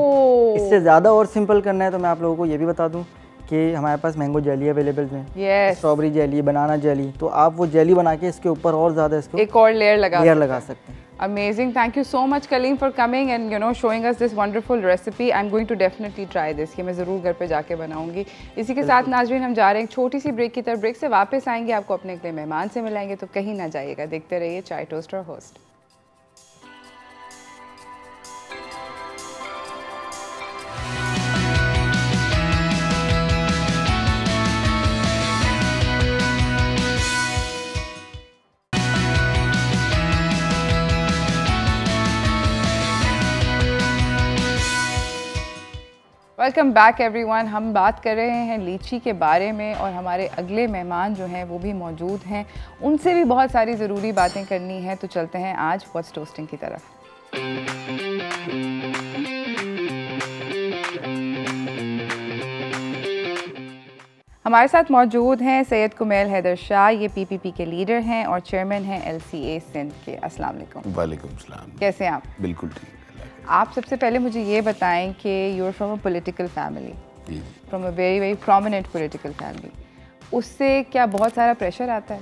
इससे ज़्यादा और सिंपल करना है तो मैं आप लोगों को ये भी बता दूं कि हमारे पास मैंगो जेली अवेलेबल है, स्ट्रॉबेरी जेली, बनाना जेली। तो आप वो जेली बना के इसके ऊपर और ज़्यादा इसको एक और लेयर लगा सकते हैं। Amazing. Thank you so much Kaleem for coming and showing us this wonderful recipe. I'm going to definitely try this. ये मैं ज़रूर घर पे जाके बनाऊंगी। इसी के साथ नाज़रीन हम जा रहे हैं एक छोटी सी ब्रेक की तरफ। ब्रेक से वापस आएंगे, आपको अपने अगले मेहमान से मिलाएंगे, तो कहीं ना जाइएगा, देखते रहिए चाय toaster host. Welcome back everyone. हम बात कर रहे हैं लीची के बारे में और हमारे अगले मेहमान जो हैं वो भी मौजूद हैं, उनसे भी बहुत सारी ज़रूरी बातें करनी है। तो चलते हैं आज व्हाट्स टोस्टिंग की तरफ। हमारे साथ मौजूद हैं सैयद कुमैल हैदर शाह, ये पीपीपी के लीडर हैं और चेयरमैन हैं LCA सिंध के। अस्सलाम वालेकुम। वालेकुम सलाम। कैसे हैं आप? बिल्कुल ठीक। आप सबसे पहले मुझे ये बताएं कि you are from a political family, from a very very prominent political family, उससे क्या बहुत सारा प्रेशर आता है?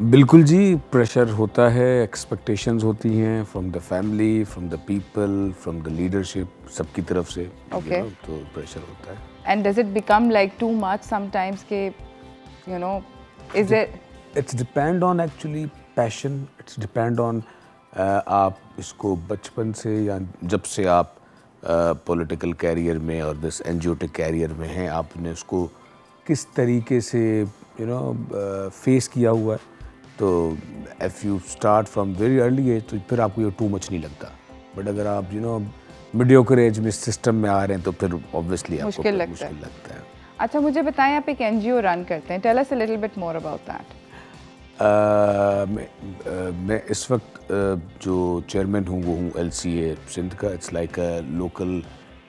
बिल्कुल जी, प्रेशर होता है, एक्सपेक्टेशंस होती हैं from the family, from the people, from the leadership, सबकी तरफ से। ओके, तो प्रेशर होता है। And does it become like too much sometimes के is it? It's depend on actually passion, it's depend on आप इसको बचपन से या जब से आप पॉलिटिकल कैरियर में और दिस एनजीओटिक कैरियर में हैं, आपने उसको किस तरीके से फेस किया हुआ है। तो if you start from very early age तो फिर आपको ये टू मच नहीं लगता। बट अगर आप मीडियोकर एज में सिस्टम में आ रहे हैं तो फिर ऑब्वियसली आपको मुश्किल लगता है। अच्छा, मुझे बताएं, आप एक NGO रन करते हैं, tell us a little bit more about that. मैं इस वक्त जो चेयरमैन हूँ वो हूँ LCA सिंध का। It's like a local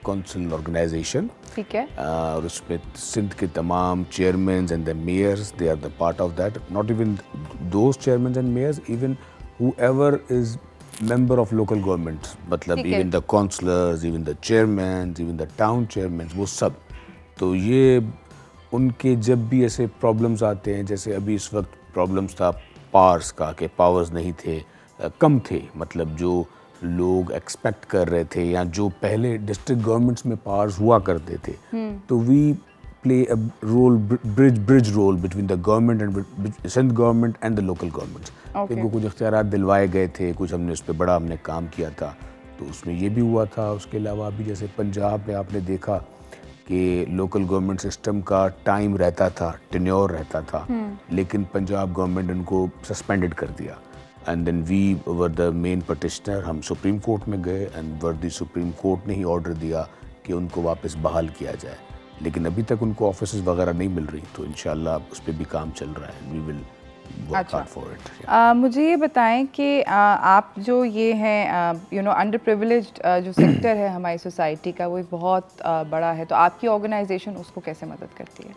council organization. ठीक है। और उसमें सिंध के तमाम chairman and the mayors, they are the part of that. Not even those chairman and mayors, even whoever is member of local governments, मतलब even the councillors, even the chairmen, even the town chairmen, वो सब। तो ये उनके जब भी ऐसे problems आते हैं, जैसे अभी इस वक्त प्रॉब्लम्स था पावर्स का, कि पावर्स नहीं थे, कम थे, मतलब जो लोग एक्सपेक्ट कर रहे थे या जो पहले डिस्ट्रिक्ट गवर्नमेंट्स में पावर्स हुआ करते थे, तो we play a role, bridge role between the government and Sindh government and the local governments. इनको कुछ इख्तियारात दिलवाए गए थे, कुछ हमने उस पर बड़ा हमने काम किया था, तो उसमें ये भी हुआ था। उसके अलावा अभी जैसे पंजाब में आपने देखा कि लोकल गवर्नमेंट सिस्टम का टाइम रहता था, टेन्योर रहता था, लेकिन पंजाब गवर्नमेंट उनको सस्पेंडेड कर दिया। And then we were the main petitioner, हम सुप्रीम कोर्ट में गए एंड वर्दी सुप्रीम कोर्ट ने ही ऑर्डर दिया कि उनको वापस बहाल किया जाए, लेकिन अभी तक उनको ऑफिस वगैरह नहीं मिल रही। तो इंशाल्लाह उस पर भी काम चल रहा है। We will work hard for it. मुझे ये बताएं कि आप जो ये हैं अंडर प्रिविलेज्ड जो सेक्टर है हमारी सोसाइटी का, वो एक बहुत बड़ा है, तो आपकी ऑर्गेनाइजेशन उसको कैसे मदद करती है?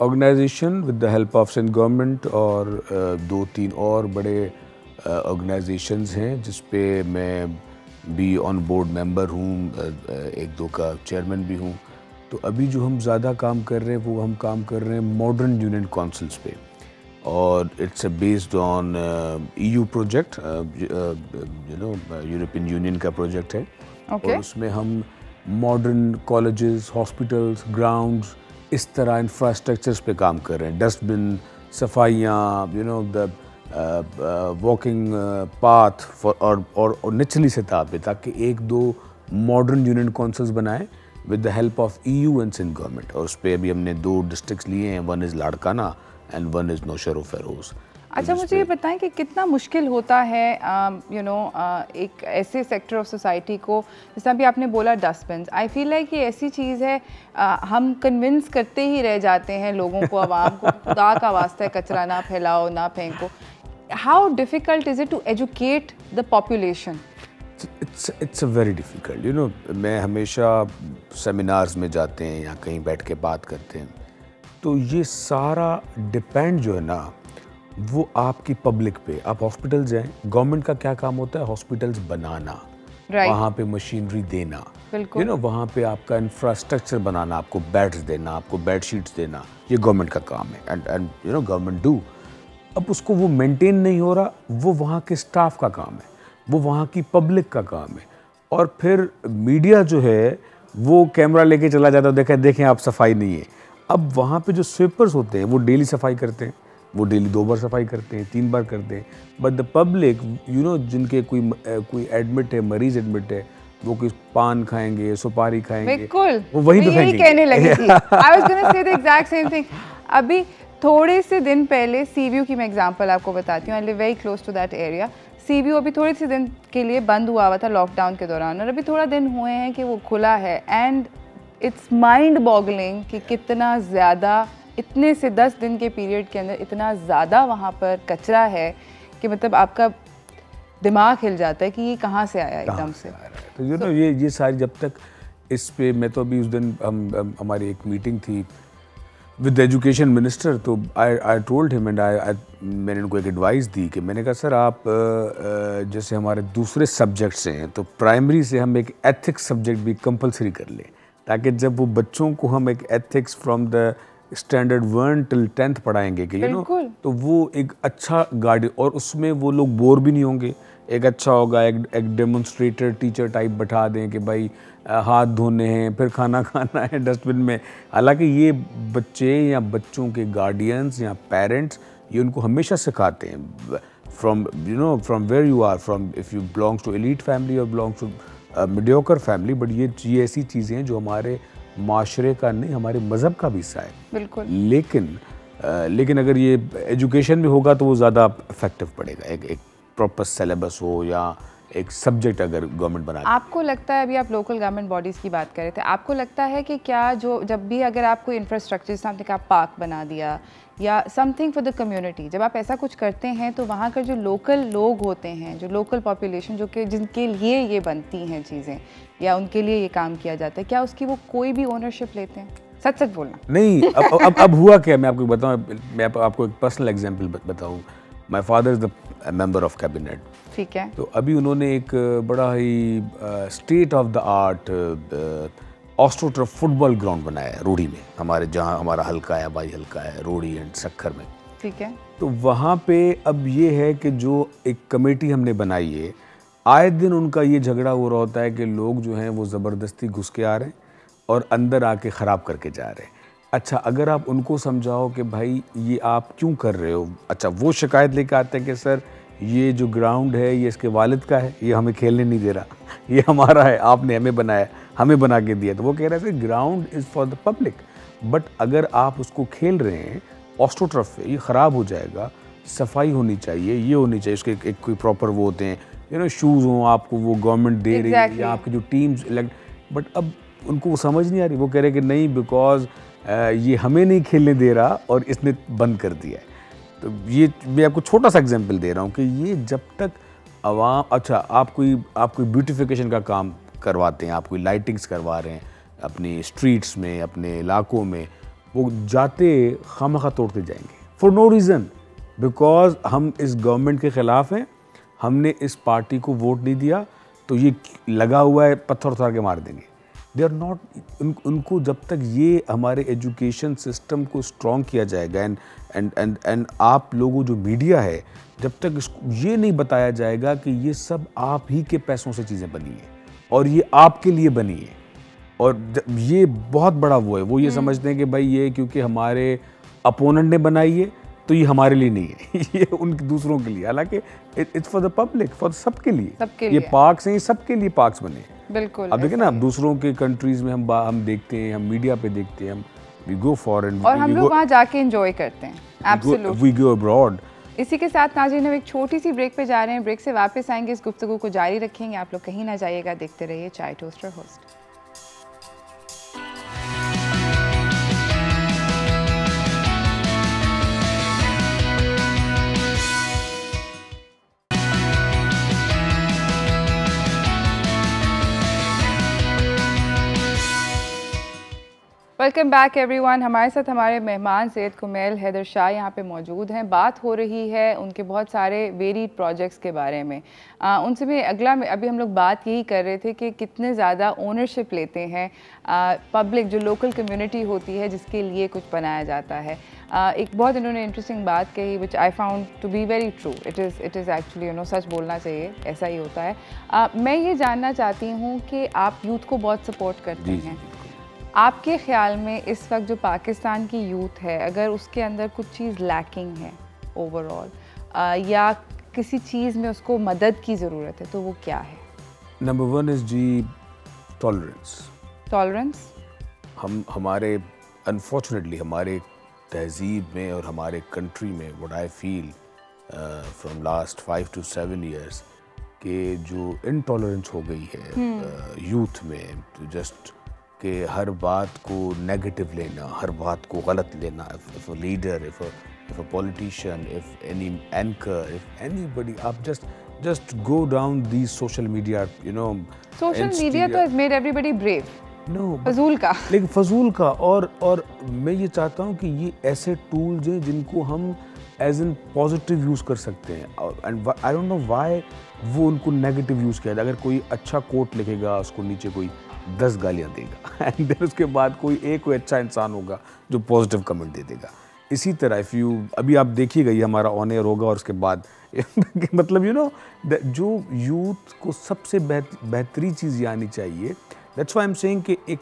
Organization with the help of central government और 2-3 और बड़े ऑर्गेनाइजेशंस हैं जिस पे मैं भी ऑन बोर्ड मेंबर हूँ, 1-2 का चेयरमैन भी हूँ। तो अभी जो हम ज़्यादा काम कर रहे हैं वो हम काम कर रहे हैं मॉडर्न यूनियन काउंसिल्स पे, और it's based on EU project, European union का प्रोजेक्ट है। और उसमें हम मॉडर्न कॉलेजेस, हॉस्पिटल्स, ग्राउंड्स, इस तरह इंफ्रास्ट्रक्चर्स पे काम कर रहे हैं। डस्टबिन, सफाइयाँ, द वॉकिंग पाथ और निचली सतह पे, ताकि 1-2 मॉडर्न यूनियन काउंसिल्स बनाएं with the help of EU and central government. और उस पर अभी हमने 2 डिस्ट्रिक्ट्स लिए हैं, one is Larkana and one is Naushahro Feroze. अच्छा, मुझे ये बताएं कि कितना मुश्किल होता है एक ऐसे सेक्टर ऑफ सोसाइटी को, जैसे अभी आपने बोला डस्टबिन, आई फील लाइक ये ऐसी चीज़ है हम कन्विंस करते ही रह जाते हैं लोगों को, आवाम को, खुदा का वास्ता है कचरा ना फैलाओ, ना फेंको। How difficult is it to educate the population? It's a very difficult, मैं हमेशा सेमिनार्स में जाते हैं या कहीं बैठ के बात करते हैं, तो ये सारा डिपेंड जो है ना वो आपकी पब्लिक पे। आप हॉस्पिटल जाएं, गवर्नमेंट का क्या काम होता है? हॉस्पिटल्स बनाना, वहाँ पे मशीनरी देना, वहाँ पे आपका इंफ्रास्ट्रक्चर बनाना, आपको बेड्स देना, आपको बेड शीट्स देना, ये गवर्नमेंट का काम है। And government do. अब उसको वो मेंटेन नहीं हो रहा, वो वहाँ के स्टाफ का काम है, वो वहाँ की पब्लिक का काम है। और फिर मीडिया जो है वो कैमरा लेके चला जाता है, देखें आप सफाई नहीं है। अब वहाँ पे जो स्वीपर्स होते हैं वो डेली सफाई करते हैं, वो डेली 2 बार सफाई करते हैं, 3 बार करते हैं। बट द पब्लिक जिनके कोई एडमिट है, मरीज एडमिट है, वो कुछ पान खाएंगे, सुपारी खाएंगे, बिल्कुल वो वहीं पे फेंकेंगे। कहने लगी थी, I was gonna say the exact same thing. अभी थोड़े से दिन पहले सीवीयू की मैं एग्जांपल आपको बताती हूँ, I live very close to that area. CVU अभी थोड़े से दिन के लिए बंद हुआ था लॉकडाउन के दौरान, और अभी थोड़ा दिन हुए हैं कि वो खुला है। एंड इट्स माइंड बॉगलिंग कि कितना ज़्यादा, इतने से 10 दिन के पीरियड के अंदर इतना ज़्यादा वहाँ पर कचरा है कि मतलब आपका दिमाग हिल जाता है कि ये कहाँ से आया एकदम से। तो ये सारी, जब तक इस पे, मैं तो अभी उस दिन हमारी एक मीटिंग थी विद एजुकेशन मिनिस्टर, तो आई टोल्ड हिम एंड मैंने उनको एक एडवाइस दी कि मैंने कहा सर आप जैसे हमारे दूसरे सब्जेक्ट्स हैं तो प्राइमरी से हम एक एथिक्स सब्जेक्ट भी कंपलसरी कर लें, ताकि जब वो बच्चों को हम एक ethics from the standard 1 till 10th पढ़ाएंगे कि तो वो एक अच्छा गाइड, और उसमें वो लोग बोर भी नहीं होंगे। एक अच्छा होगा, एक डेमोन्स्ट्रेटर टीचर टाइप बैठा दें कि भाई हाथ धोने हैं, फिर खाना खाना है डस्टबिन में। हालांकि ये बच्चे या बच्चों के गार्डियंस या पेरेंट्स ये उनको हमेशा सिखाते हैं from where you are, from if you belongs to elite family और belongs to mediocre family. But ये ऐसी चीज़ें हैं जो हमारे माशरे का नहीं, हमारे मज़हब का भी हिस्सा है। बिल्कुल। लेकिन अगर ये एजुकेशन में होगा तो वो ज़्यादा इफेक्टिव पड़ेगा। एक प्रॉपर सिलेबस हो या एक सब्जेक्ट अगर गवर्नमेंट बना। आपको लगता है, अभी आप लोकल गवर्नमेंट बॉडीज़ की बात कर रहे थे, आपको लगता है कि क्या जब भी अगर आप कोई इंफ्रास्ट्रक्चर, जैसे आपने कहा पार्क बना दिया या समथिंग फॉर द कम्युनिटी, जब आप ऐसा कुछ करते हैं तो वहाँ का जो लोकल लोग होते हैं, जो लोकल पॉपुलेशन, जो कि जिनके लिए ये बनती हैं चीज़ें या उनके लिए ये काम किया जाता है, क्या उसकी वो कोई भी ओनरशिप लेते हैं? सच सच बोलना। नहीं, अब हुआ क्या, मैं आपको बताऊँ, मैं आपको एक पर्सनल एग्जाम्पल बताऊँ। My father is the member of cabinet, ठीक है। तो अभी उन्होंने एक बड़ा ही state of the art astroturf football ground बनाया है रोड़ी में, हमारे जहाँ हमारा हल्का है, हवाई हल्का है, रोड़ी एंड सक्खर में, ठीक है। तो वहाँ पे अब ये है कि जो एक कमेटी हमने बनाई है, आए दिन उनका ये झगड़ा हो रहा होता है कि लोग जो हैं वो ज़बरदस्ती घुस के आ रहे हैं और अंदर आके ख़राब करके जा रहे हैं। अच्छा, अगर आप उनको समझाओ कि भाई ये आप क्यों कर रहे हो, अच्छा वो शिकायत लेकर आते हैं कि सर ये जो ग्राउंड है ये इसके वालिद का है, ये हमें खेलने नहीं दे रहा, ये हमारा है, आपने हमें बनाया, हमें बना के दिया। तो वो कह रहे हैं ground is for the public, but अगर आप उसको खेल रहे हैं ऑस्ट्रोटर्फ पे, ये ख़राब हो जाएगा, सफाई होनी चाहिए, ये होनी चाहिए, उसके एक कोई प्रॉपर वो होते हैं शूज़ हों, आपको वो गवर्नमेंट दे रही है या आपकी जो टीम्स इलेक्ट, बट अब उनको वो समझ नहीं आ रही। वो कह रहे हैं कि नहीं, बिकॉज ये हमें नहीं खेलने दे रहा और इसने बंद कर दिया है। तो ये मैं आपको छोटा सा एग्जांपल दे रहा हूँ कि ये जब तक आवाम, अच्छा आप कोई ब्यूटिफिकेशन का काम करवाते हैं, आप कोई लाइटिंग्स करवा रहे हैं अपनी स्ट्रीट्स में, अपने इलाकों में, वो जाते खामखा तोड़ते जाएंगे फॉर नो रीज़न, बिकॉज हम इस गवर्नमेंट के ख़िलाफ़ हैं, हमने इस पार्टी को वोट नहीं दिया तो ये लगा हुआ है, पत्थर उतार के मार देंगे। दे आर नॉट, उनको जब तक ये हमारे एजुकेशन सिस्टम को स्ट्रॉन्ग किया जाएगा एंड आप लोगों जो मीडिया है, जब तक ये नहीं बताया जाएगा कि ये सब आप ही के पैसों से चीज़ें बनी है और ये आपके लिए बनी है, और ये बहुत बड़ा वो है, वो ये समझते हैं कि भाई ये क्योंकि हमारे अपोनेंट ने बनाई है तो ये हमारे लिए नहीं है ये उन दूसरों के लिए, हालांकि it's for the public, for सबके लिए ये पार्क्स हैं, ये सबके लिए पार्क्स बने हैं। बिल्कुल। अब देखिए ना, अब दूसरों के कंट्रीज में हम देखते हैं, हम मीडिया पे देखते हैं, हम वी गो फॉरेन और हम लोग वहाँ जाके एंजॉय करते हैं, एब्सोल्युटली वी गो अब्रॉड। इसी के साथ नाज़रीन हम एक छोटी सी ब्रेक पे जा रहे हैं, ब्रेक से वापस आएंगे, इस गुफ्तगू को जारी रखेंगे, आप लोग कहीं ना जाइएगा, देखते रहिए चाय toaster host. Welcome back everyone. हमारे साथ हमारे मेहमान सैयद कुमैल हैदर शाह यहाँ पे मौजूद हैं। बात हो रही है उनके बहुत सारे वेरीड प्रोजेक्ट्स के बारे में। उनसे भी अभी हम लोग बात यही कर रहे थे कि कितने ज़्यादा ओनरशिप लेते हैं पब्लिक, जो लोकल कम्युनिटी होती है जिसके लिए कुछ बनाया जाता है। एक बहुत इन्होंने इंटरेस्टिंग बात कही which I found to be very true. It is actually सच बोलना चाहिए, ऐसा ही होता है। मैं ये जानना चाहती हूँ कि आप यूथ को बहुत सपोर्ट करते हैं, आपके ख्याल में इस वक्त जो पाकिस्तान की यूथ है, अगर उसके अंदर कुछ चीज़ लैकिंग है ओवरऑल, या किसी चीज़ में उसको मदद की ज़रूरत है, तो वो क्या है? Number 1 is G tolerance. हमारे अनफॉर्चुनेटली हमारे तहजीब में और हमारे कंट्री में what I feel from last 5 to 7 years कि जो इनटॉलरेंस हो गई है यूथ में, तो जस्ट कि हर बात को नेगेटिव लेना, हर बात को गलत लेना। If a leader, if a politician, if any anchor, if anybody, आप just go down these social media, social media तो has made everybody brave. No, फजूल का, लेकिन फजूल का। और मैं ये चाहता हूँ कि ये ऐसे टूल्स हैं जिनको हम एज एन पॉजिटिव यूज़ कर सकते हैं, and I don't know why वो उनको नेगेटिव यूज़ किया जाए। अगर कोई अच्छा कोट लिखेगा, उसको नीचे कोई 10 गालियाँ देगा एंड देन उसके बाद कोई अच्छा इंसान होगा जो पॉजिटिव कमेंट दे देगा। इसी तरह इफ़ यू, अभी आप देखिएगा ये हमारा ऑन एयर होगा और उसके बाद मतलब जो यूथ को सबसे बेहतरीन चीज़ ये आनी चाहिए। That's why I am saying कि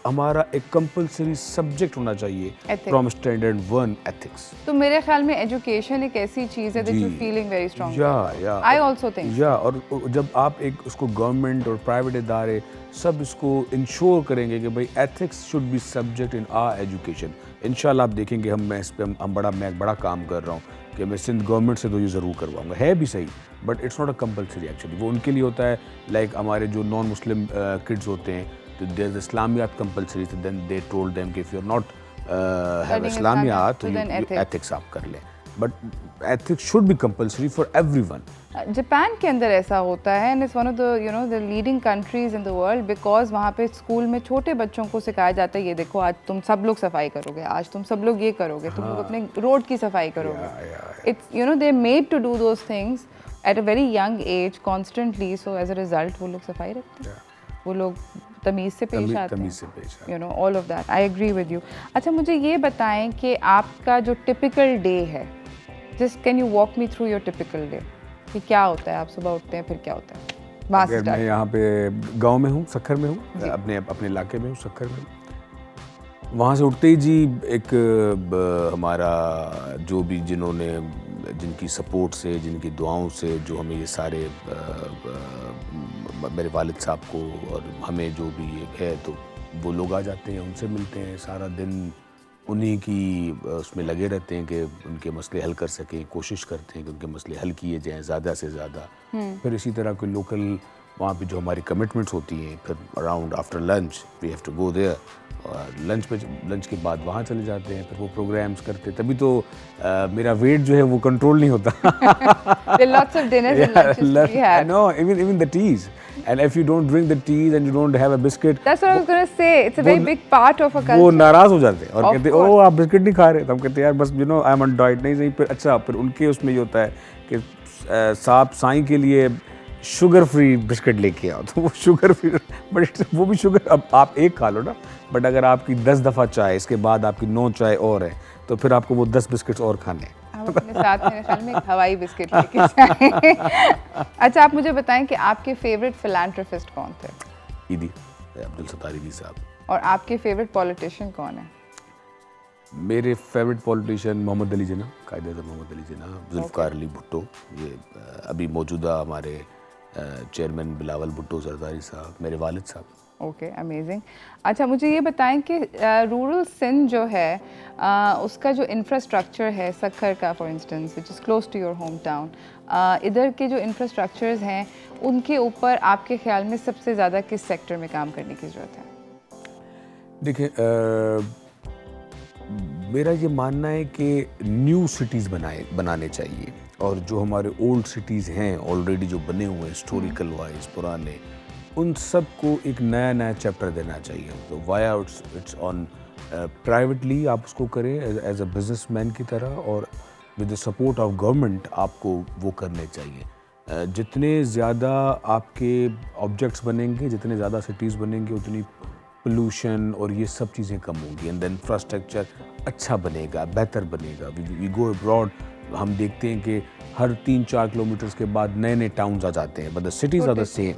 हमारा एक कंपलसरी सब्जेक्ट होना चाहिए फ्रॉम स्टैंडर्ड 1 एथिक्स। तो मेरे ख्याल में एजुकेशन एक ऐसी चीज़ है that you feeling very strong. या आई आल्सो थिंक और जब आप उसको गवर्नमेंट और प्राइवेट इदारे सब इसको इंश्योर करेंगे कि भाई ethics should be subject in our education, इंशाल्लाह आप देखेंगे मैं इस पे मैं एक बड़ा काम कर रहा हूँ कि मैं सिंध गवर्नमेंट से तो ये ज़रूर करवाऊंगा। है भी सही, but it's not a compulsory actually. वो उनके लिए होता है, लाइक हमारे जो नॉन मुस्लिम किड्स होते हैं, तो देयर इज इस्लामियात कंपलसरी, तो देन दे टोल्ड देम कि if you are not have Islamiat तो एथिक्स आप कर लें, but ethics should be compulsory for everyone. Japan के अंदर ऐसा होता है and it's one of the the leading countries in the world, because वहाँ पे स्कूल में छोटे बच्चों को सिखाया जाता है, ये देखो आज तुम सब लोग सफाई करोगे, आज तुम सब लोग ये करोगे, तुम लोग अपने रोड की सफाई करोगे। It's they made to do those things at a very young age constantly, so as a result वो लोग सफाई रखते हैं, वो लोग तमीज़ से पेश आते हैं, all of that. I agree with you. अच्छा, मुझे ये बताएं कि आपका जो टिपिकल डे है, just can you walk me through your typical day, कि क्या होता है? आप सुबह उठते हैं, फिर क्या होता है? मैं यहाँ पे गांव में हूँ, सक्खर में हूँ, अपने इलाके में हूँ, सक्खर में। वहाँ से उठते ही जी एक हमारा जो भी जिनकी सपोर्ट से, जिनकी दुआओं से जो हमें ये सारे मेरे वालिद साहब को और हमें जो भी है, तो वो लोग आ जाते हैं, उनसे मिलते हैं, सारा दिन उन्हीं की उसमें लगे रहते हैं कि उनके मसले हल कर सकें, कोशिश करते हैं कि उनके मसले हल किए जाएं ज़्यादा से ज़्यादा। फिर इसी तरह कोई लोकल वहाँ पे जो हमारी कमिटमेंट्स होती हैं, फिर around after lunch we have to go there lunch के बाद वहाँ चले जाते हैं, फिर वो प्रोग्राम्स करते, तभी तो मेरा वेट जो है वो कंट्रोल नहीं होता। There are lots of dinners and lunches to be had. No, even the teas. And if you don't drink the teas and you don't have a biscuit, That's what I was going to say. It's a very big part of a culture. वो नाराज हो जाते हैं और Of कहते हैं course. ओह आप biscuit नहीं खा रहे, तो हम कहते हैं यार बस you know I am on diet, नहीं फिर अच्छा, फिर उनके उसमें ये होता है कि साहब साईं के लिए शुगर फ्री बिस्किट लेके आओ, तो वो शुगर फ्री, बट वो भी शुगर, अब आप एक खा लो ना, बट अगर आपकी 10 दफ़ा चाय, इसके बाद आपकी 9 चाय और है, तो फिर आपको वो 10 बिस्किट्स और खाने हैं। हम अपने साथ मेरे ख्याल में एक हवाई बिस्किट लेके जाएं। अच्छा, आप मुझे बताएं कि आपके फेवरेट फिलैंथ्रोपिस्ट कौन थे? ईदी, अब्दुल सत्तार ईदी साहब। और आपके फेवरेट पॉलिटिशियन कौन है? मेरे फेवरेट पॉलिटिशियन मोहम्मद अली जिन्ना, कायदे-ए-आज़म मोहम्मद अली जिन्ना, जुल्फ़िकार अली भुट्टो, ये अभी मौजूदा हमारे चेयरमैन बिलावल भुट्टो ज़रदारी साहब, मेरे वालिद साहब। Okay, amazing. अच्छा, मुझे ये बताएं कि रूरल सिंध जो है उसका जो इंफ्रास्ट्रक्चर है, सक्खर का for instance which is close to your home town, इधर के जो इंफ्रास्ट्रक्चर्स हैं उनके ऊपर आपके ख्याल में सबसे ज़्यादा किस सेक्टर में काम करने की ज़रूरत है? देखिए, मेरा ये मानना है कि न्यू सिटीज़ बनाने चाहिए, और जो हमारे ओल्ड सिटीज़ हैं ऑलरेडी जो बने हुए हैं हिस्टोरिकल वाइज पुराने, उन सब को एक नया चैप्टर देना चाहिए। तो वाया इट्स ऑन प्राइवेटली आप उसको करें एज अ बिजनेसमैन की तरह, और with the support of government आपको वो करने चाहिए। जितने ज़्यादा आपके ऑब्जेक्ट्स बनेंगे, जितने ज़्यादा सिटीज़ बनेंगे, उतनी पोल्यूशन और ये सब चीज़ें कम होंगी, एंड द इंफ्रास्ट्रक्चर अच्छा बनेगा, बेहतर बनेगा। वी गो अब्रॉड, हम देखते हैं कि हर 3-4 किलोमीटर्स के बाद नए टाउन्स आ जाते हैं, but the cities are the same,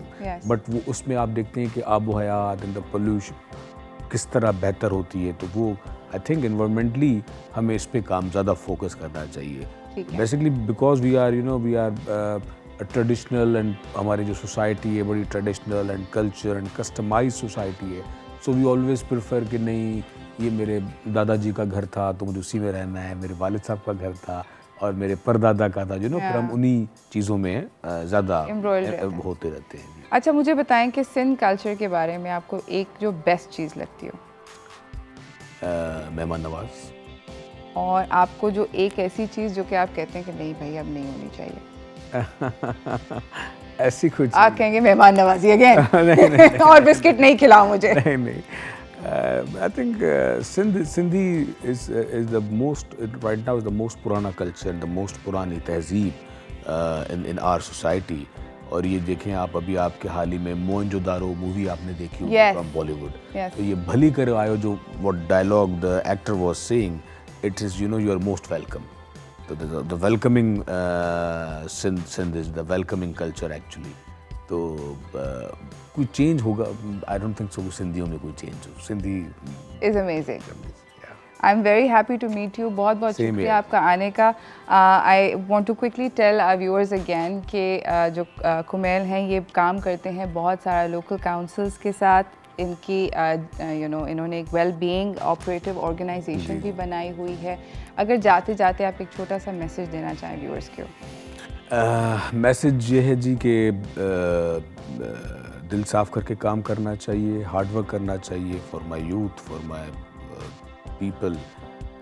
but वो उसमें आप देखते हैं कि आबो हयात एंड द पोल्यूशन किस तरह बेहतर होती है। तो वो आई थिंक एनवायरमेंटली हमें इस पे काम ज़्यादा फोकस करना चाहिए, basically because we are traditional, and हमारी जो सोसाइटी है बड़ी traditional and culture and customise society है। सो वी ऑलवेज प्रेफर कि नहीं, ये मेरे दादाजी का घर था तो मुझे उसी में रहना है, मेरे वालिद साहब का घर था और मेरे परदादा का था, यू नो, फिर हम उन्हीं चीज़ों में ज़्यादा होते रहते हैं। अच्छा, मुझे बताएं कि सिंध कल्चर के बारे में आपको एक जो बेस्ट चीज़ लगती हो? मेहमान नवाज। और आपको जो एक ऐसी चीज़ जो कि आप कहते हैं कि नहीं भाई अब नहीं होनी चाहिए? ऐसी कुछ आप कहेंगे मेहमान नवाजी अगेन और बिस्किट नहीं खिलाओ मुझे? नहीं। I think Sindhi is the most, right now is the most पुराना culture and the most पुरानी तहजीब in our society। और ये देखें आप, अभी आपके हाल ही में मोहनजोदारो मूवी आपने देखी होगी फ्रॉम बॉलीवुड, तो ये भली कर आयो जो what dialogue the actor was saying, it is, you know, you are most welcome। तो the welcoming Sindh is the welcoming culture actually। तो कोई चेंज होगा, आई डोंट थिंक सो सिंधियों में कोई चेंज हो। Sindhi is amazing. I am very happy to meet you. बहुत बहुत शुक्रिया आपका आने का। I want to quickly tell our viewers again कि जो कुमेल हैं ये काम करते हैं बहुत सारा लोकल काउंसिल्स के साथ। इनकी इन्होंने एक वेल बीइंग ऑपरेटिव ऑर्गेनाइजेशन भी बनाई हुई है। अगर जाते जाते आप एक छोटा सा मैसेज देना चाहें व्यूअर्स को? मैसेज ये है जी कि दिल साफ़ करके काम करना चाहिए, हार्ड वर्क करना चाहिए for my youth, for my people,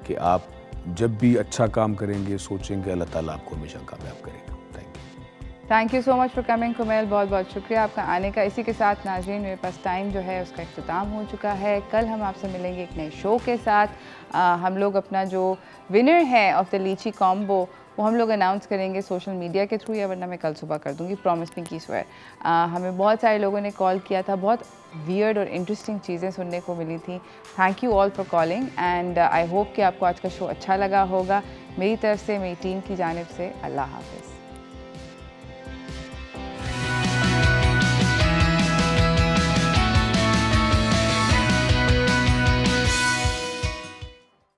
कि आप जब भी अच्छा काम करेंगे सोचेंगे अल्लाह ताला आपको हमेशा कामयाब करेगा। Thank you so much for coming Kumail. बहुत बहुत शुक्रिया आपका आने का। इसी के साथ नाज़रीन मेरे पास टाइम जो है उसका इख्तिताम हो चुका है। कल हम आपसे मिलेंगे एक नए शो के साथ। हम लोग अपना जो विनर है ऑफ द लीची कॉम्बो वो हम लोग अनाउंस करेंगे सोशल मीडिया के थ्रू, या वरना मैं कल सुबह कर दूँगी, प्रॉमिस मी की स्वेयर। हमें बहुत सारे लोगों ने कॉल किया था, बहुत वियर्ड और इंटरेस्टिंग चीज़ें सुनने को मिली थी। Thank you all for calling and I hope कि आपको आज का शो अच्छा लगा होगा। मेरी तरफ से, मेरी टीम की जानिब से अल्लाह हाफ़िज़।